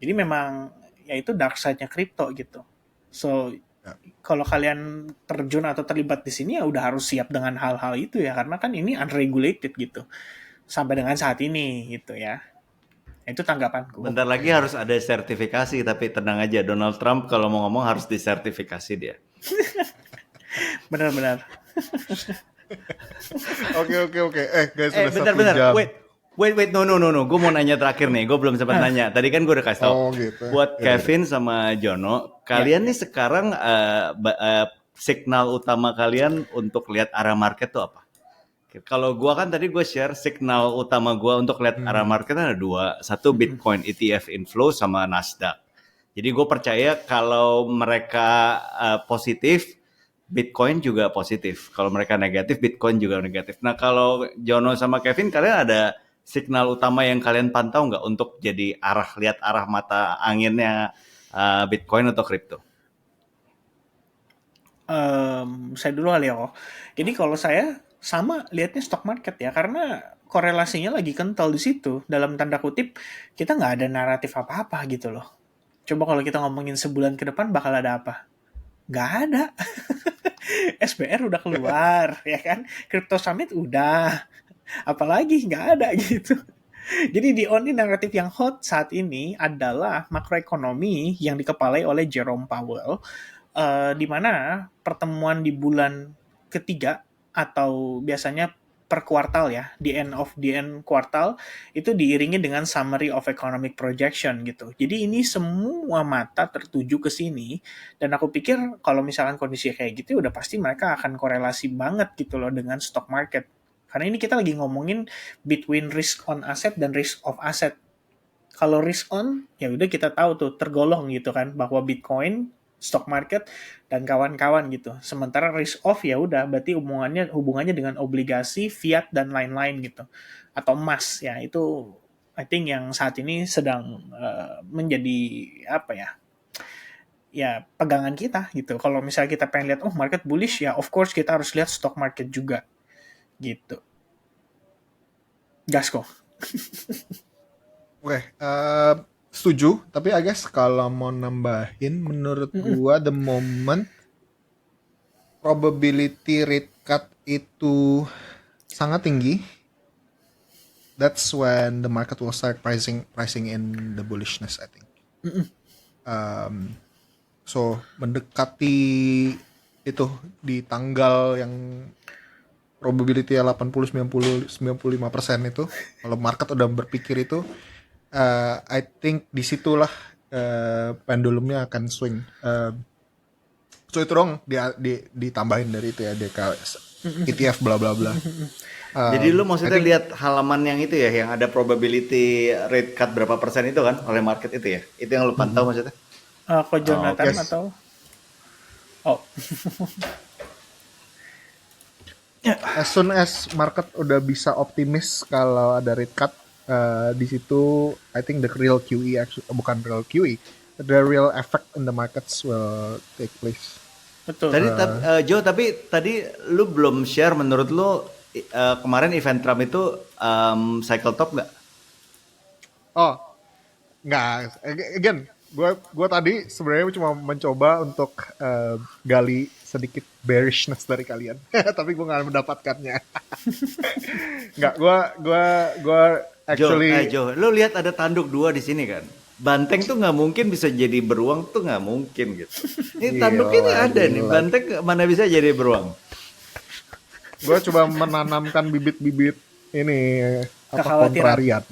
[SPEAKER 2] Jadi memang ya itu dark side-nya kripto gitu. So
[SPEAKER 1] Ya.
[SPEAKER 2] kalau kalian terjun atau terlibat di sini ya udah harus siap dengan hal-hal itu ya, karena kan ini unregulated gitu sampai dengan saat ini gitu ya. Itu tanggapanku.
[SPEAKER 3] Bentar lagi harus ada sertifikasi, tapi tenang aja, Donald Trump kalau mau ngomong harus disertifikasi dia.
[SPEAKER 2] Benar-benar.
[SPEAKER 1] Oke. Guys, sudah
[SPEAKER 3] Bentar,
[SPEAKER 1] 1 jam.
[SPEAKER 3] Wait, no. Gue mau nanya terakhir nih, gue belum sempat nanya. Tadi kan gue udah kasih tau.
[SPEAKER 1] Oh, gitu.
[SPEAKER 3] Buat
[SPEAKER 1] Ya,
[SPEAKER 3] Kevin sama Jono, kalian nih sekarang signal utama kalian untuk lihat arah market tuh apa? Kalau gue kan tadi gue share signal utama gue untuk lihat arah market ada 2. Satu Bitcoin ETF inflow sama Nasdaq. Jadi gue percaya kalau mereka positif, Bitcoin juga positif. Kalau mereka negatif, Bitcoin juga negatif. Nah kalau Jono sama Kevin, kalian ada signal utama yang kalian pantau nggak untuk jadi lihat arah mata anginnya Bitcoin atau kripto?
[SPEAKER 2] Saya dulu kali ya kok. Jadi kalau saya sama lihatnya stock market ya, karena korelasinya lagi kental di situ. Dalam tanda kutip, kita nggak ada naratif apa-apa gitu loh. Coba kalau kita ngomongin sebulan ke depan bakal ada apa? Nggak ada. SBR udah keluar, ya kan? Crypto Summit udah. Apalagi nggak ada gitu. Jadi the only naratif yang hot saat ini adalah makroekonomi yang dikepalai oleh Jerome Powell, di mana pertemuan di bulan ketiga atau biasanya per kuartal ya, di end kuartal itu diiringi dengan summary of economic projection gitu. Jadi ini semua mata tertuju ke sini, dan aku pikir kalau misalkan kondisi kayak gitu udah pasti mereka akan korelasi banget gitu loh dengan stock market. Karena ini kita lagi ngomongin between risk on asset dan risk of asset. Kalau risk on, ya udah kita tahu tuh tergolong gitu kan bahwa Bitcoin, stock market dan kawan-kawan gitu. Sementara risk off ya udah berarti hubungannya dengan obligasi, fiat dan lain-lain gitu. Atau emas ya, itu I think yang saat ini sedang menjadi apa ya? Ya pegangan kita gitu. Kalau misalnya kita pengen lihat market bullish ya of course kita harus lihat stock market juga gitu. Gas kok.
[SPEAKER 1] Oke, setuju. Tapi I guess kalau mau nambahin, menurut gua the moment probability rate cut itu sangat tinggi, that's when the market will start pricing in the bullishness, I think. So mendekati itu di tanggal yang probability 80, 90, 95% itu, kalau market udah berpikir itu, I think disitulah pendulumnya akan swing. So itu dong ditambahin dari itu ya, ETF bla bla bla.
[SPEAKER 3] Jadi lu maksudnya lihat halaman yang itu ya, yang ada probability rate cut berapa persen itu kan oleh market itu ya? Itu yang lu pantau maksudnya?
[SPEAKER 2] Kok Jonathan
[SPEAKER 1] yes.
[SPEAKER 2] atau?
[SPEAKER 1] As soon as market udah bisa optimis kalau ada rate cut, Di situ I think the real QE actually bukan real QE, the real effect in the markets will take place.
[SPEAKER 2] Betul.
[SPEAKER 3] Tadi Joe, tapi tadi lu belum share menurut lu kemarin event Trump itu cycle top nggak?
[SPEAKER 1] Oh, nggak. Again, gue tadi sebenarnya cuma mencoba untuk gali sedikit bearishness dari kalian, tapi gue nggak mendapatkannya. Nggak, gue actually.
[SPEAKER 3] Joe, lu lihat ada tanduk 2 di sini kan? Banteng tuh nggak mungkin bisa jadi beruang tuh nggak mungkin gitu. Ini tanduk ini ada nih, banteng mana bisa jadi beruang?
[SPEAKER 1] Gue coba menanamkan bibit-bibit ini
[SPEAKER 2] Kekhawatiran.
[SPEAKER 1] kontrarian.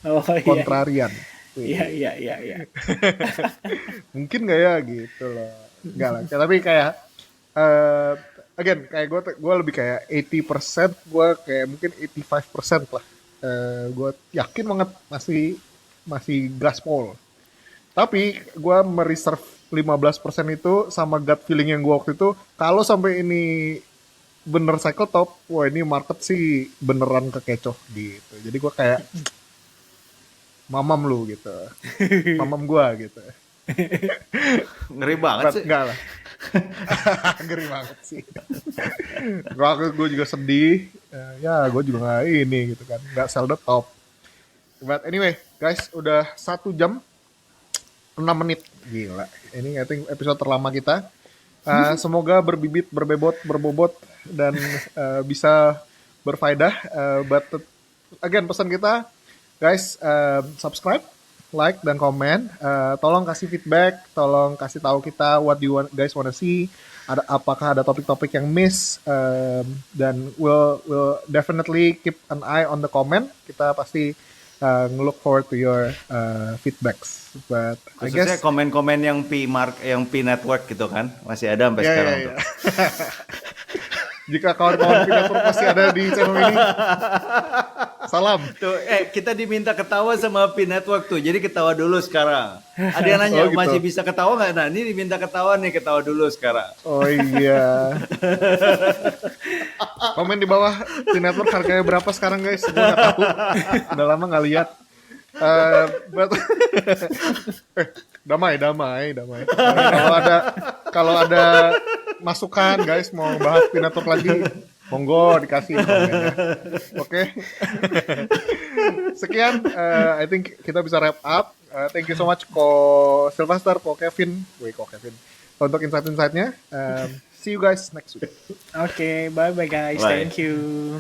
[SPEAKER 2] Oh iya.
[SPEAKER 1] Kontrarian.
[SPEAKER 2] Iya.
[SPEAKER 1] Mungkin nggak ya gitu loh. Enggak lah. Tapi kayak again kayak gue lebih kayak 80%, gue kayak mungkin 85% lah. Gue yakin banget masih gaspol. Tapi gue mereserve 15% itu sama gut feeling yang gue waktu itu, kalau sampai ini bener cycle top, wah ini market sih beneran kekecoh gitu. Jadi gue kayak mamam lu gitu. Mamam gue gitu.
[SPEAKER 3] Ngeri banget sih.
[SPEAKER 1] Enggak lah. Ngeri banget sih. Gue juga sedih. Ya gue juga gak ini gitu kan. Gak sell the top. But anyway guys, udah 1 jam 6 menit. Gila. Ini I think episode terlama kita. Semoga berbibit, berbobot dan bisa berfaedah. But again pesan kita guys, subscribe, like dan komen. Tolong kasih feedback, tolong kasih tahu kita what do you guys wanna see. Apakah ada topik-topik yang miss, dan we'll definitely keep an eye on the comment. Kita pasti look forward to your feedbacks. But I
[SPEAKER 3] Khususnya
[SPEAKER 1] guess
[SPEAKER 3] komen-komen yang P network gitu kan, masih ada sampai sekarang tuh.
[SPEAKER 1] Jika kawan-kawan Pinatur masih ada di channel ini, salam.
[SPEAKER 3] Tuh, kita diminta ketawa sama P Network tuh, jadi ketawa dulu sekarang. Ada yang nanya,
[SPEAKER 1] Oh, gitu.
[SPEAKER 3] masih bisa ketawa nggak? Nah, ini diminta ketawa nih, ketawa dulu sekarang.
[SPEAKER 1] Oh iya. Komen di bawah Pinatur harganya berapa sekarang guys? Gue nggak tahu. Udah lama nggak lihat. But damai. Kalau ada masukan guys mau bahas Pinatur lagi, monggo dikasih komennya. Oke. Sekian, I think kita bisa wrap up. Thank you so much Ko Sylvester, Ko Kevin, untuk insight-insightnya. See you guys next week.
[SPEAKER 2] Oke, bye guys.
[SPEAKER 3] Bye.
[SPEAKER 2] Thank you.